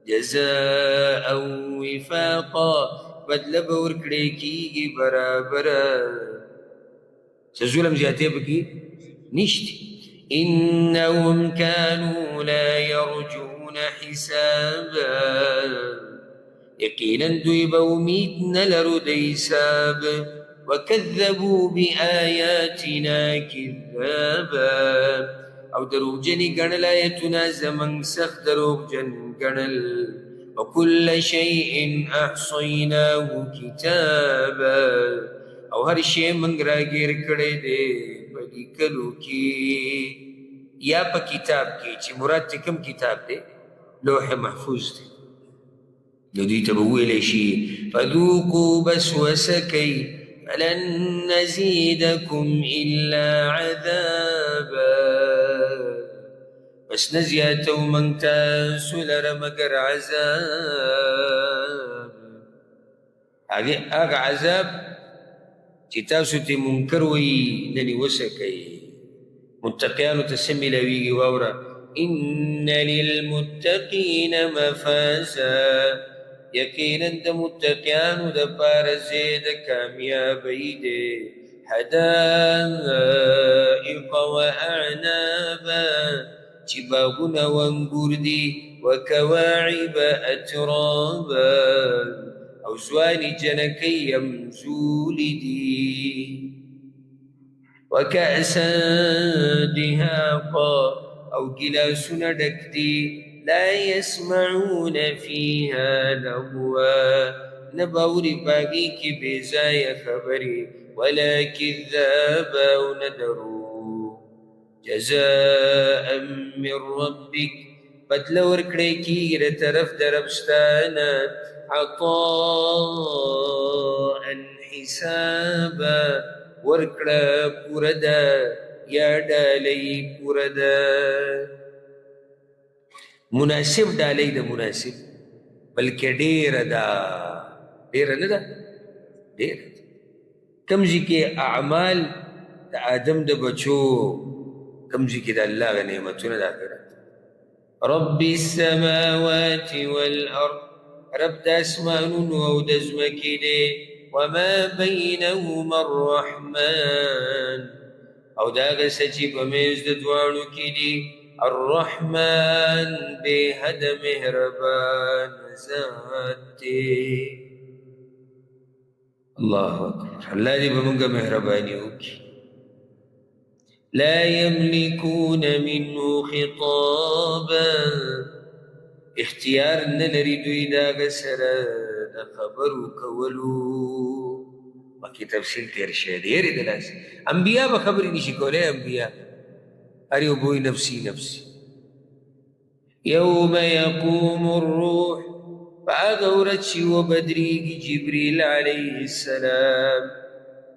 جزاء وفاقا بدل بورکڑے کیگی برابرا سزولم زیادے بکی نشتی إنهم كانوا لا يرجون حسابا يقينا دويبا وميتنا لردي ساب وكذبوا بآياتنا كذابا أو دروغ جني قنل آياتنا زمن سخ دروغ جن قنل وكل شيء أحصيناه كتابا أو هر شيء من راگیر کڑے دے پڑی کلو کی یا پا کتاب کی چی مراد تی کم کتاب دے لوح محفوظ دے نو دی تبوی لیشی فذوقوا بس وسکی فلن نزیدکم الا عذابا بس نزیاتو من تاسو لرمگر عذاب آگا عذاب چی تاسو تی منکر وی ننی وسکی متقیانو تسمی لویگی واورا ان للمتقین مفازا یقینا دا متقیانو دا پارزی دا کامیابی دے حدائق و اعنابا چی باغونا وانگور دی وکواعب اترابا او زوانی جنکی یمزول دی وكأسا دهاقا أو جلاسنا دكتي لا يسمعون فيها لغوا نبوري باقيك بزايا خبري ولا كذابا وندروا جزاء من ربك بدل وركريكي لترف دربستانا عطاء حسابا ورکڑا پوردا یا ڈالی پوردا مناسب ڈالی دا مناسب بلکہ دیر دا دیر ندا دیر کمزی کے اعمال دا آدم دا بچو کمزی کے دا اللہ کا نعمتون دا کرا رب السماوات والارض رب دا اسمانون و دزمکی دے وما بينهما الرحمن او داغ سچی بمیز دوانو کی دی الرحمن بے حد مہربان ذات اللہ اکبر اللہ دی بمنگا مہربانی ہوکی لا يملكون منه خطابا اختیار نلری دوی داغ سرا دا خبرو کولو باقی تفصیل تیر شہدیر دلاس انبیاء با خبری نشی کولے انبیاء اریو بوئی نفسی نفسی یوم یقوم الروح فاغورتشی و بدریگی جبریل علیہ السلام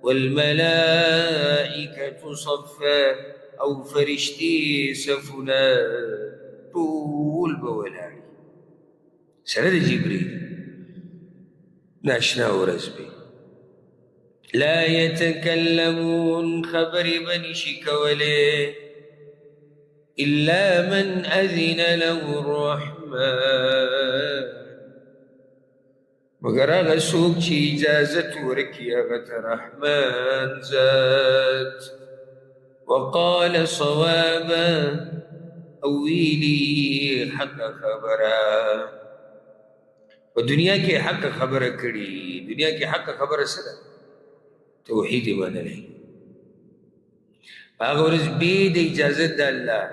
والملائکة صفا او فرشتی سفنا طول بولانی سند جبریل ناشنا ورزبي لا يتكلمون خبر بني شكولي إلا من أذن له الرحمن مگر آغا سوک چی اجازت ورکی آغا رحمن ذات وقال صوابا اویلی حق خبرا و دنیا کے حق خبر کری دنیا کے حق خبر صدا توحید ایمان علیہ آغا ورز بید اجازت دا اللہ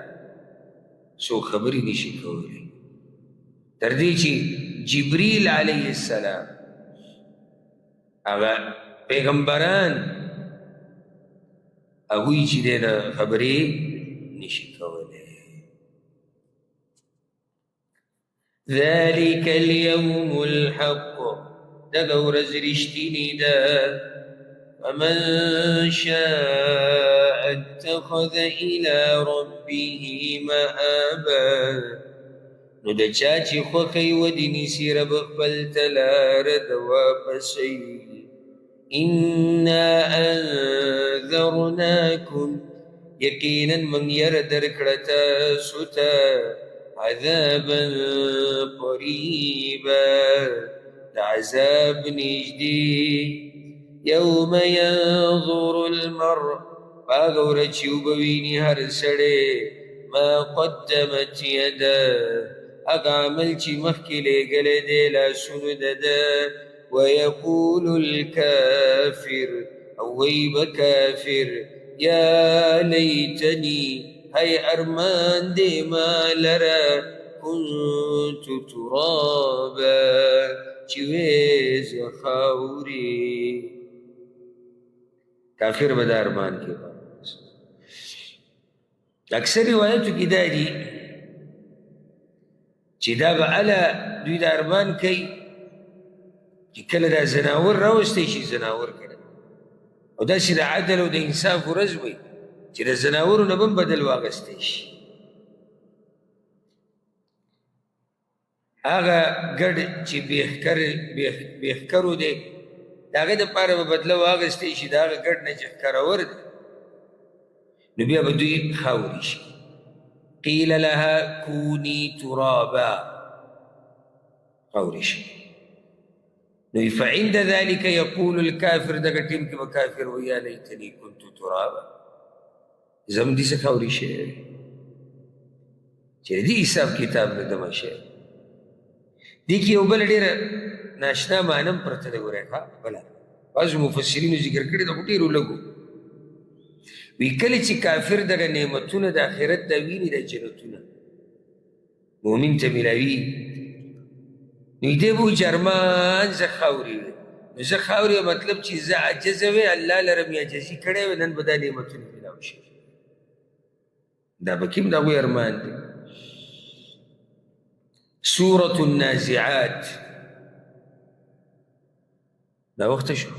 سو خبری نشی کولی تردی چی جبریل علیہ السلام آغا پیغمبران اگوی چی دینا خبری نشی کولی ذلك اليوم الحق دغه ورځ رښتینې ده فمن شاء اتخذ إلى ربه مآبا نو د چا چې خوښی ودې نیسي رب خپل ته لاره د واپسۍ انا انذرناکم یقینا من یره درکړه تاسو ته عذابا قریبا د عذاب نږدې یوم ینظر المرء هغه ورځ چې وبویني هر سړی ما قدمت یده هغه عمل چې مخکې لېږلی دی لاسونو د ده ویقول الکافر او وی به کافر یا لیتنی هی ارمان دی ما لره كنت ترابا چې وې زه خاورې کافر به د ارمان کې اکثر روایتو کې دا دي چې دا به اله دوی د ارمان کوي چې کله دا زناور راوستی شي زناور کړه او داسې د عدل او د انصاف ورځ وي چې د زناورو نه هم بدل واغستی شي هغه ګډ چې بېښکرو دی د هغې دپاره به بدله واغستی شي د هغه ګډ نه چې ښکرور دی نو بیا به دوی خاوري شي قیل لها کونی ترابا خاوري شي نو فعند ذلك يقول الكافر دغه ټیم کې به کافر وایي یا لیتني كنت ترابا زم دې څه خاوري شي چې دې حساب کتاب نه دمه شي دې کې یو بل ډېره ناشنا معنی هم پرته ده ګورئ ښه بله بعضو مفسرینو ذکر کړي ده خو ډېرو لږو وی کله چې کافر دغه نعمتونه د آخرت دا ویني د جنتونه مؤمن ته میلاوي نو دی به چې ارمان زه خاورې وې نو زه خاورې مطلب چې زه عجزه وې الله لره مې عجزي کړی وې نن به دا نعمتونه میلاو شي دا به کوم د هغوی ارمان دی سورة النازعات دا وخته شو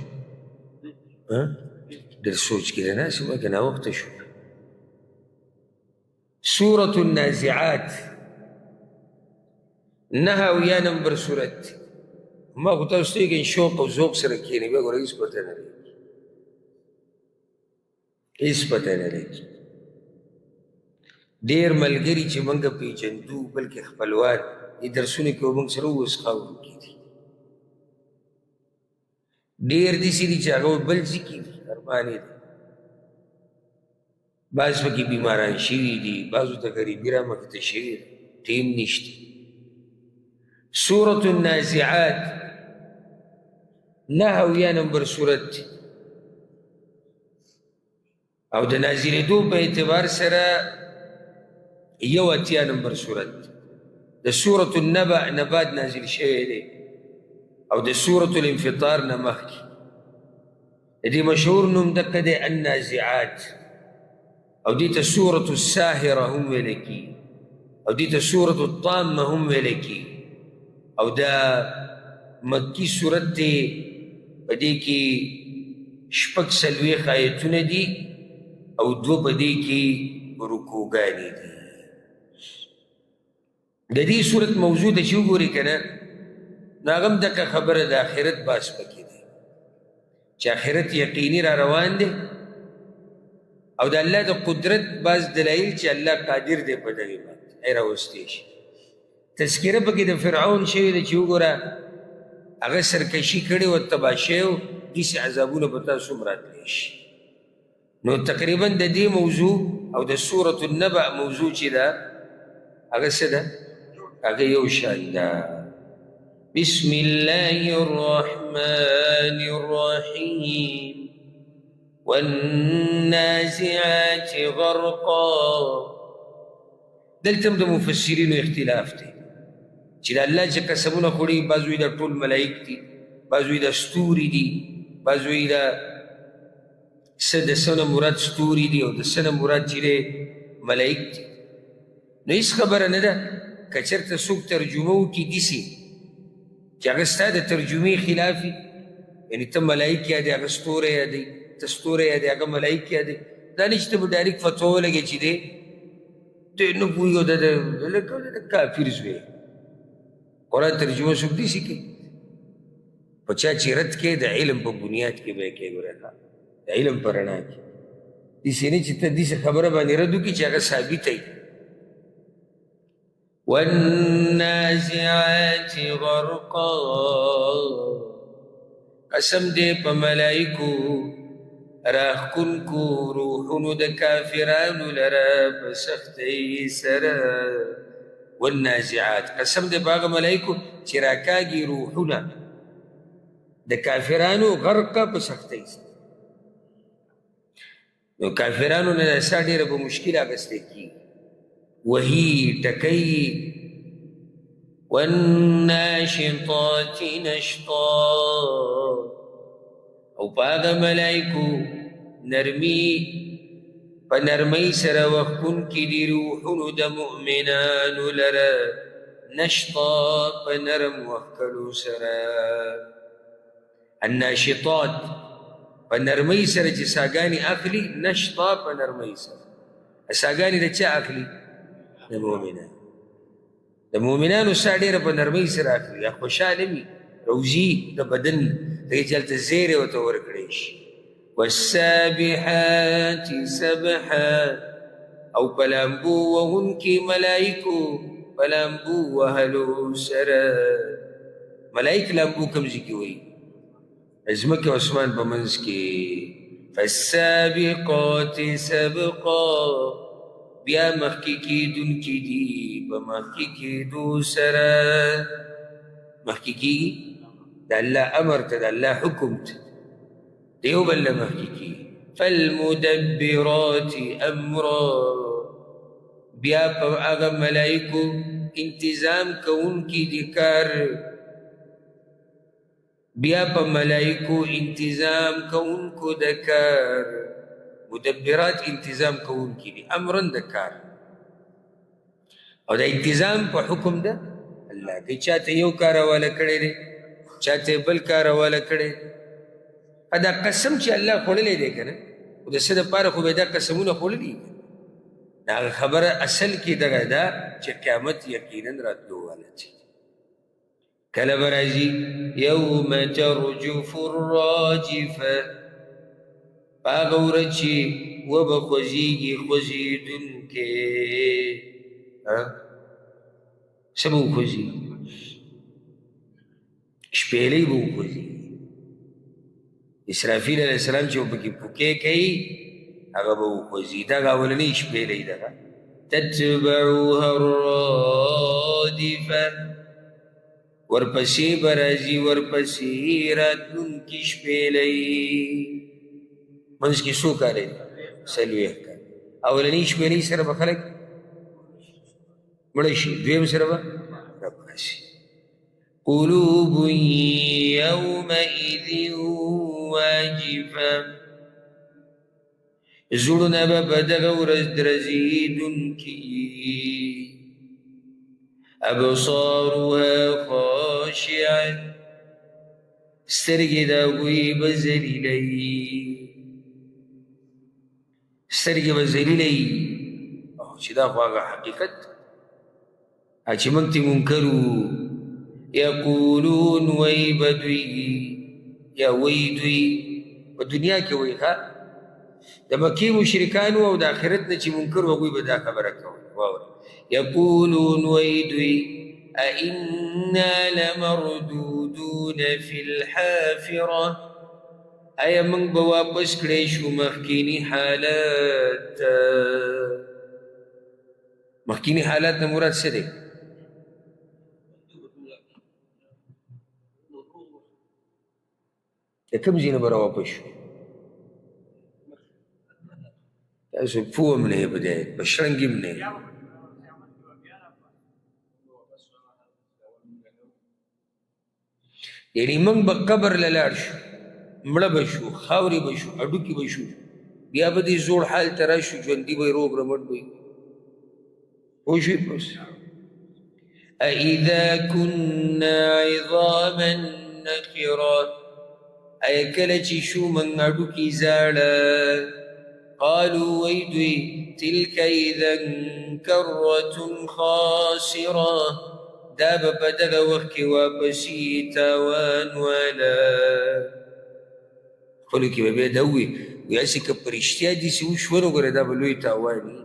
در سوچ کې نه سمه که ناوخته شو سورة النازعات 9 نمبر سورت ما خو تاسو ته یې شوق او ذوق سره کښېنئ بیا ګوره هېڅ پته نه لګي هېڅ پته نه لګي ډېر ملګري چې موږ پېژندو بلکې خپلوان دې درسونه کې موږ سره اوس خاورو کې دي ډېر داسې دي چې هغه بل ځي کې دي ارمانې دي بعض پکې بیماران شوي دي بعضو ته غریبي را مخته شوي ده ټیم نشته سورة النازعات 9 نمبر سورت او د نازلېدو په اعتبار سره 81 نمبر سورت د سورة النبأ نه بعد نازل شوی دی او د سورة الانفطار نه مخکې د دې مشهور نوم دقه دی النازعات او دې ته سورة الساهرة هم ویلی کېږي او دې ته سورة الطامة هم ویلی کېږي او دا مکی صورت دی په دې کې 46 آیتونه دي او 2 په دې کې رکوګانې دي د دې صورت موضوع ته چې وګورئ که نه نو هغه هم دغه خبره د آخرت باس پکې دی چې آخرت یقیني را روان دی او د الله د قدرت بعض دلایل چې الله قادر دی په دغې باندې ای راوستی شي تذکره پکې د فرعون شوې ده چې وګوره هغه سرکشي کړې وه تباه شوی و داسې عذابونه به تاسو هم راتلی شي نو تقریبا د دې موضوع او د سورة النبأ موضوع چې ده هغه څه ده هغه یو شان ده بسم الله الرحمن الرحيم والنازعات غرقا دلته د مفسرینو اختلاف دی چې د الله چې قسمونه خوري بعض وایي دا ټول ملایک دي بعض وایي دا ستوري دي بعض وایي دا څه د څه نه مراد ستوري دي او د څه نه مراد چې دی ملایک دي نو هېڅ خبره نه ده که چېرته څوک ترجمه وکړي داسې چې هغه ستا د ترجمې خلاف وي، یعنې ته ملایک یادې هغه ستوری یادوي، ته ستوری یادې هغه ملایک یادوي، دا نه چې ته به ډایرکټ فتوا ولګې چې دی ته نه پوهېږي او د کافر زوی قرآن ترجمه څوک داسې کوي په چا چې رد کې د علم په بنیاد کې به یې کوې ګوره د علم په رڼا کې داسې نه چې ته داسې خبره باندې رد وکړي چې هغه ثابته وي. والنازعات غرقا قسم دې په ملایکو راښکونکو روحونو د کافرانو لره په سختۍ سره. والنازعات قسم دې په هغه ملایکو چې راکاږي روحونه د کافرانو غرقه په سختۍ سره. نو کافرانو نه سا ډېره په مشکل اخیستی کېږي وهي ټکی. والناشطات نشطا او په هغه ملایکو نرمي په نرمۍ سره وښکونکي دي روحونو د مؤمنانو لره نشطا په نرم وښکلو سره. الناشطات په نرمۍ سره چې ساګانې اخلي، نشطا په نرمۍ سره ساګانې د چا اخلي؟ د مؤمنانو. د مؤمنانو سا ډېره په نرمۍ سره اخلي، یا خوشحاله وي روزي د بدن دغې چې هلته زیری ورته ورکړی شي. والسابحات سبحا او په لامبو وهونکي ملایکو په لامبو وهلو سره. ملایک لامبو کوم ځای کې وایي؟ ځمکې او اسمان په منځ کې. فالسابقات سبقا بیا مخکې کېدونکي دي په مخکې کېدو سره. مخکې کېږي د الله امر ته، د الله حکم ته، د یو بل نه مخکې کېږي. فالمدبرات امرا بیا په هغه ملایکو انتظام کوونکي دي کار، بیا په ملایکو انتظام کوونکو د کار. مدبرات انتظام کوونکي دي، امرن د کار، او د انتظام په حکم ده الله کوي. چاته یو کار حواله کړی دی، چاته بل کار حواله کړی. دا قسم چې الله خوړلی دی که نه، خو د څه دپاره خو به دا قسمونه خوړلي. هغه خبره اصل کې دغه ده چې قیامت یقینا راتلو والا دی. کله به راځي یوم ترجف الراجفه، په هغه ورځ چې وبه خوځېږي خوځېدونکې. څه به وخوځېږي؟ شپېلۍ به وخوځېږي. اسرافیل علیه السلام چې پکې پوکې کوي هغه به وخوځي. دغه اولنۍ شپېلۍ ده. تتبعها الرادفه ورپسې به راځي ورپسې راتلونکي شپېلۍ. منځ کې څو کاله دي؟ څلوېښت کاله. اولنۍ شپېلۍ سره به خلک مړه شي، دویم سره به راباسي. قلوب یومئذ واجفه زړونه به په دغه ورځ درزېدونکي. ابصارها خاشعه سترګې د هغوی به ذلیلوي، سترګې به ذلیلوي. چې دا خو هغه حقیقت چې موږ ته منکر وو. یقولون وی به دوی یا وی دوی په دنیا کې وی ښه د مکې مشرکانو او د آخرت نه چې منکر و هغوی به دا خبره کوله. واوره یقولون وی دوی ائنا لمردودون فی الحافره آیا موږ به واپس کړی شو مخکینی حالت. مخکینی حالت نه مراد څه دی؟ د کوم ځای نه به راواپس شو؟ تاسو پوه هم نه یې په دی، په شرنګ هم نه یې. یعنې موږ به قبر له لاړ شو، مړه به شو، خاورې به شو، هډوکي به شو، بیا به دې زوړ حال ته راشو، ژوندي به یې روغ رمټ به یې. پوه شوې؟ أَإِذَا كُنَّا عِظَامًا نَخِرًا ایا کله چې شو من اډوکي زاړه قالوا وی دوی تلك اذا كرة خاسرة دا به په دغه وخت کې واپسي تاوان والا خپلو کې به بیا دا ووي وایي هسې که په رښتیا داسې وشوه نو ګوره دا به لوی تاوان وي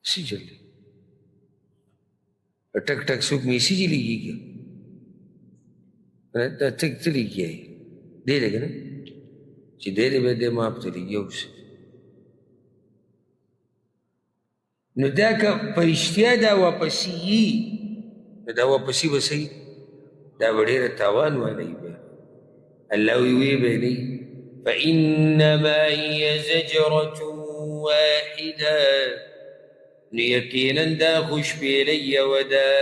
څه چل دی ټک ټک څوک میسیج لیکي که دا ټک څه لیکي دی دی که نه چې دی دی بیا دی ما په ته لیکي اوس نو دا که په رښتیا دا واپسي یي نو دا واپسي به څه دا به ډېره تاوان والی بیا الله وی به نه فإنما هي زجرة واحدة نو یقینا دا خوشبیلی ودا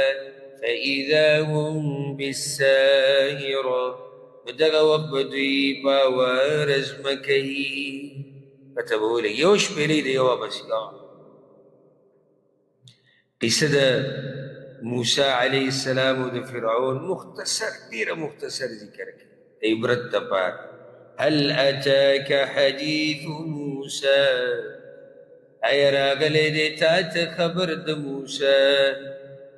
فإذا هم بالساهرة بدغه وقت به دوی باور ازمکوي پته به ولګي یو شپېلۍ د یو واپسي قصه د موسی علیه السلام او د فرعون مختصر ډېره مختصر ذکر کړي عبرت دپاره هل اتاک حدیث موسی ایا راغلی دی تا ته خبر د موسی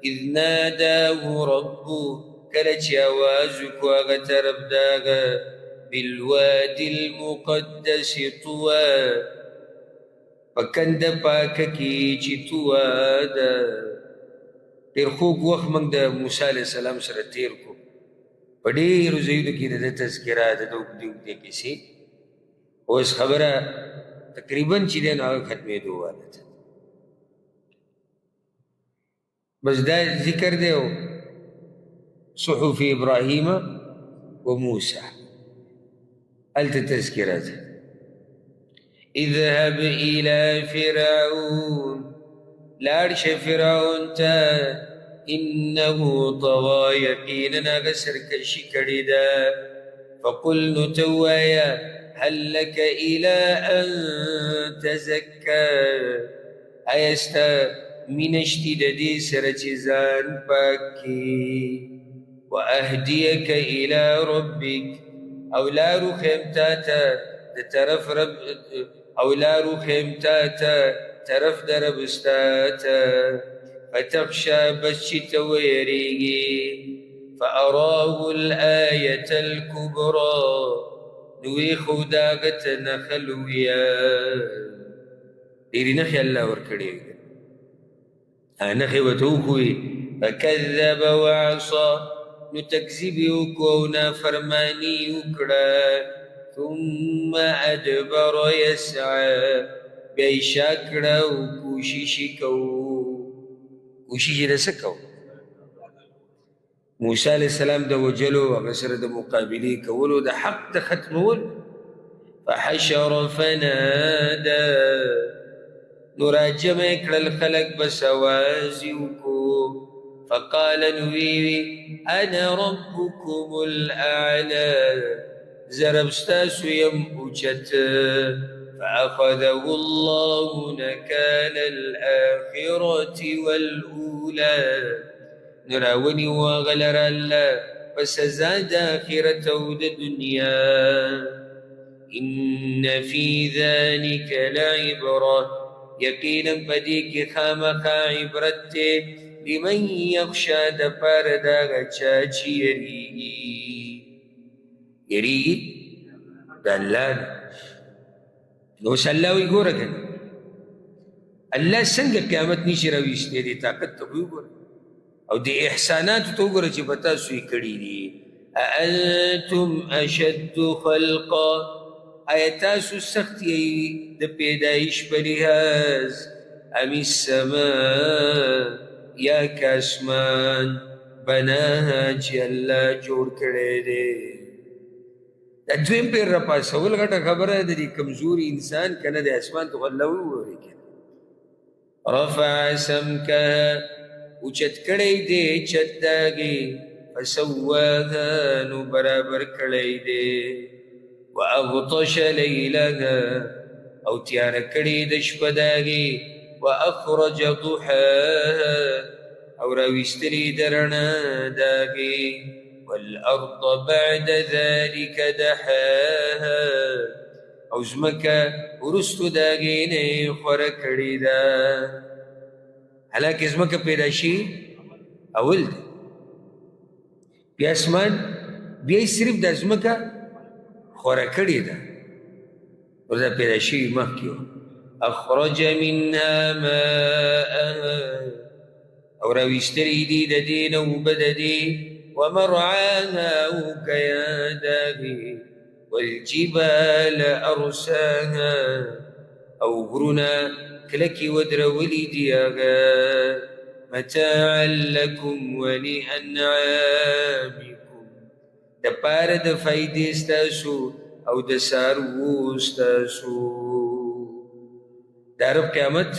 اذ ناداه ربه کله چې آواز وکړو هغه طرف د هغه بالوادي المقدس طوى په کنده پاکه کې چې طوى ده ډېر خوږ وخت موږ د موسی علیه السلام سره تېر کړو په ډېرو ځایونو کې د ده تذکره د ده اوږدې اوږدې کیسې اوس خبره تقریبا چې دی نو هغه ختمېدو واله ده بس دا ذکر دی صحف ابراهیم و موسی هلته تذکره ده اذهب الى فرعون لاړ شه فرعون ته انه طغى یقینا هغه سرکشي کړې ده فقل نو ته ووایه هل لك الى ان تزکه ایا ستا مینه شتي د دې سره چې ځان پاک کړي واهديك الى ربك او لارو خیمتاتا د طرف رب او لارو خیمتاتا طرف در ربستاتا فتخشى بس چې ته ویریږي فاراه الآية الكبرى نوی خوداغه ته نښه لویه ډېرې نښې الله ورکړې نښې ورته وښوې فکذب وعصى نو تکذیب یې وکړو او نافرماني وکړه ثم ادبر یسعى بیا یې شا کړه او کوشش یې کوو کوشش یې د څه کوو موسی علیه السلام د وجلو هغه سره د مقابلې کولو د حق د ختمولو فحشر فنادا نو راجمع یې کړل خلک بس اواز یې وکړو فقال نویوی انا ربكم الاعلى زرب ستاسو یم اوچت فاخذه الله نكال الاخرة والاولى نراونی واغلر الله پس سزا د آخرت او د دنیا ان فی ذلک لعبرة یقینا پدې کې خامخا عبرت دی لمن یخشا د پاره د هغه چا چې یریږي د الله نه نو اوس الله وایي ګوره که نه الله څنګه قیامت نشي راویستی دې طاقت ته وګوره او د احساناتو ته وګوره چې په تاسو یې کړي دي اانتم اشد خلقا ایا تاسو سخت یې د پیدایش په لحاظ ام السماء یا که اسمان بناها چې الله جوړ کړی دی دا دویم پیر راپاسول غټه خبره ده د کمزوري انسان که نه د اسمان ته خو الله وګورئ که رفع سمکها اوچت کړی دی چت د هغې فسواها نو برابر کړی دی واغطش لیلها او تیاره کړې د شپه د هغې واخرج ضحاها او راویستلی درنا داغي والارض بعد ذلك دحاها او زمکا ورستو داغینه خورا کړی دا حالانکه زمکا پیدا شي اول دی بیا اسمان بیا صرف د زمکا خورا کړی دا ورته پیدا شي مخکې اخرج منها ماءها او راویستلی دی د دې نه اوبه د دې ومرعاها اوکیا داغي والجبال ارساها او غرنا کلکی ودرولي دي متاعا لكم ولانعامكم د پاره د فائدې ستاسو او د سارو ستاسو د عرب قیامت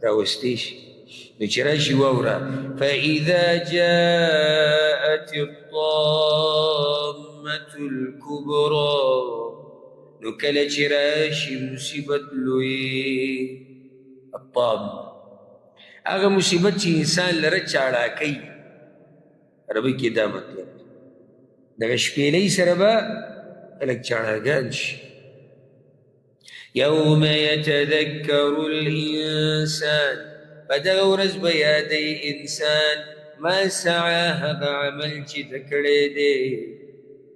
راوستې شي نو چې راشي واوره فاذا جاءت الطامة الكبرى نو کله چې راشي مصیبت لوی الطامة هغه مصیبت چې انسان لره چاړه کوي عربي کې دا مطلب دغه شپېلۍ سره به خلک چاړهګان شي يوم يتذكر الإنسان بدغه ورځ به یادی انسان ما سعى هغه عمل چې ده کړی دی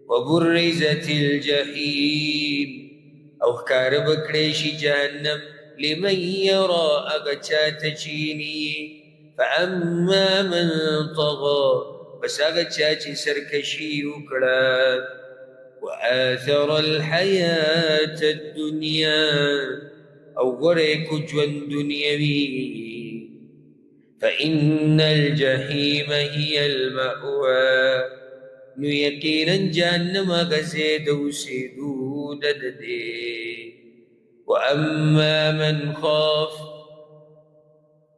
وبرزت الجحیم او ښکاره به کړی شي جهنم لمن يرى هغه چاته چې ویني فاما من طغى بس هغه چا چې سرکشي وکړه وآثر الحياة الدنيا او غره کو ژوند دنیوي فإن الجحيم هي المأوى نو یقینا جهنم غزید اوسیدو دددی واما من خاف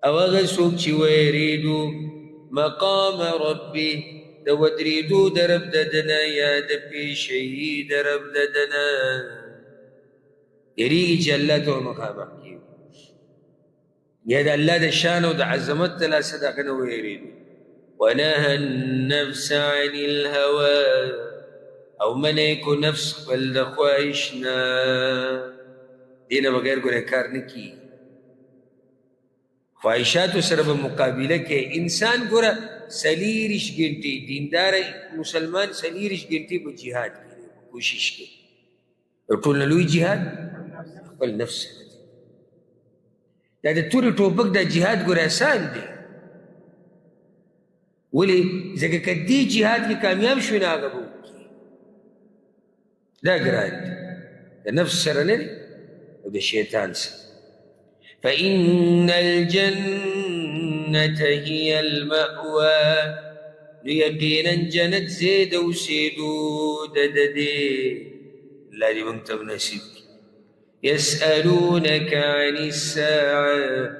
او هغه څوک چې ویریدو مقام ربي د ودریدو د رب ددنه یا د پیشي د رب ددنه یریږي چې الله ته مخامخ کیږي یا د الله د شان او د عظمت ته لاسه دغه نه ویریدو ونهى النفس عن الهوى او منیکو نفس خپل د خواهشنا دینه بغیر ګوره کار نه کی خواهشاتو سره به مقابله کې انسان ګوره سلیریش ګنټي دیندار مسلمان سلیریش ګنټي په جهاد کوي کوشش کوي ټول لوی جهاد خپل نفس دا د توري ټوپک د جهاد ګوره آسان دی ولی ځکه که دې جهاد کې کامیاب شو نه هغه به وکړي دا ګران دی د نفس سره نه دی او د شیطان سره فإن الجنة هي المأوى نو یقینا جنت زید اوسیدو دددی الله دې موږ ته نصیب کړي يسألونك عن الساعة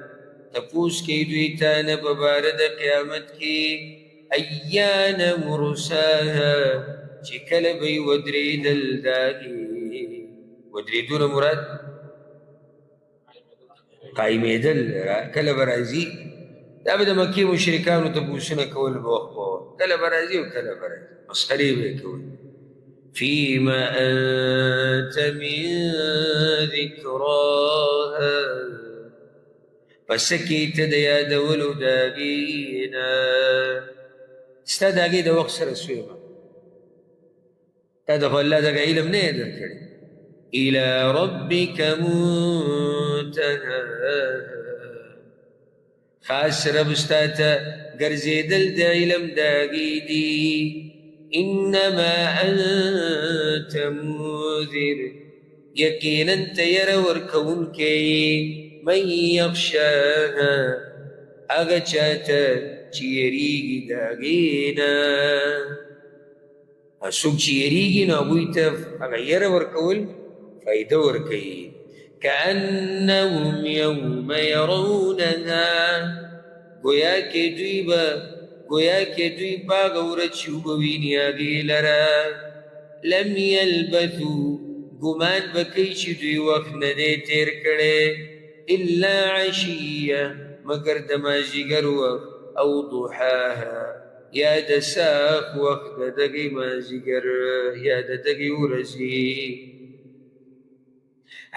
تپوس کی دوی تا نه په باره د قیامت کې ایان مرساها چې کله به ودرېدل داغي ودرېدونه مراد قایمېدل کله به راځي دا به د مکې مشرکانو تپوسونه کول به وخت په وخت کله به راځي او کله به راځي مسخرې به یې کول فيما أنت من ذكراها فسكيت ديا دولو داغينا ستا داغي دا وقت سر سويما تدخل الله داغا علم نيدر كري إلى ربك منتهى خاص رب استاتا قرزيدل دا علم داغي دي إنما أنت منذر يقينا تير وركون كي من يخشاها أغشاتا چيريگي داغينا أسوك چيريگي نابويتا أغير وركول فايدة وركي كأنهم يوم يرونها گویا کے دوی باغ ورچ وبوینی هغې لره لم یلبثو ګمان به کوي چې دوی وخت نه دی تېر کړی الا عشیه مگر د مازدیګر وخت او ضحاها یا د ساق وخت د دغې مازدیګر یا د دغې ورځې.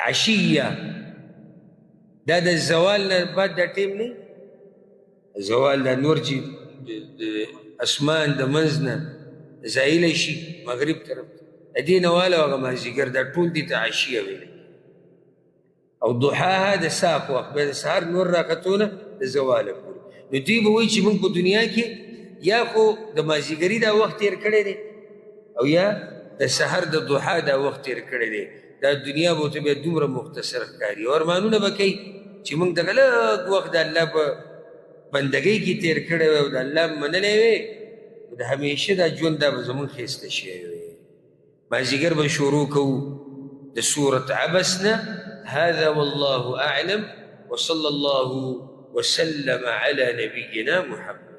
عشیه دا د زوال نه بعد دا ټیم نه، زوال دا نور چې اسمان د منځ نه زایلی شي مغرب طرف ته، د دې نه واله هغه مازدیګر دا ټول دې ته عشیه ویلی. او ضحاها د ساق وخت بیا د سهار نور راختونه د زواله پورې. نو دوی به وایي چې موږ په دنیا کې یا خو د مازدیګري دا وخت تېر کړی دی او یا د سحر د ضحا دا وخت تېر کړی دی. دا دنیا به ورته بیا دومره مختصر ښکاري او ارمانونه به کوي چې موږ دغه لږ وخت د الله په بندګۍ کې تېر کړی وی او د الله منلی وی، د همیشه دا ژوند دا به زمونږ ښایسته شوی وی. مازدیګر به شروع کوو د سورة عبس نه. هذا والله أعلم وصلى الله وسلم على نبينا محمد.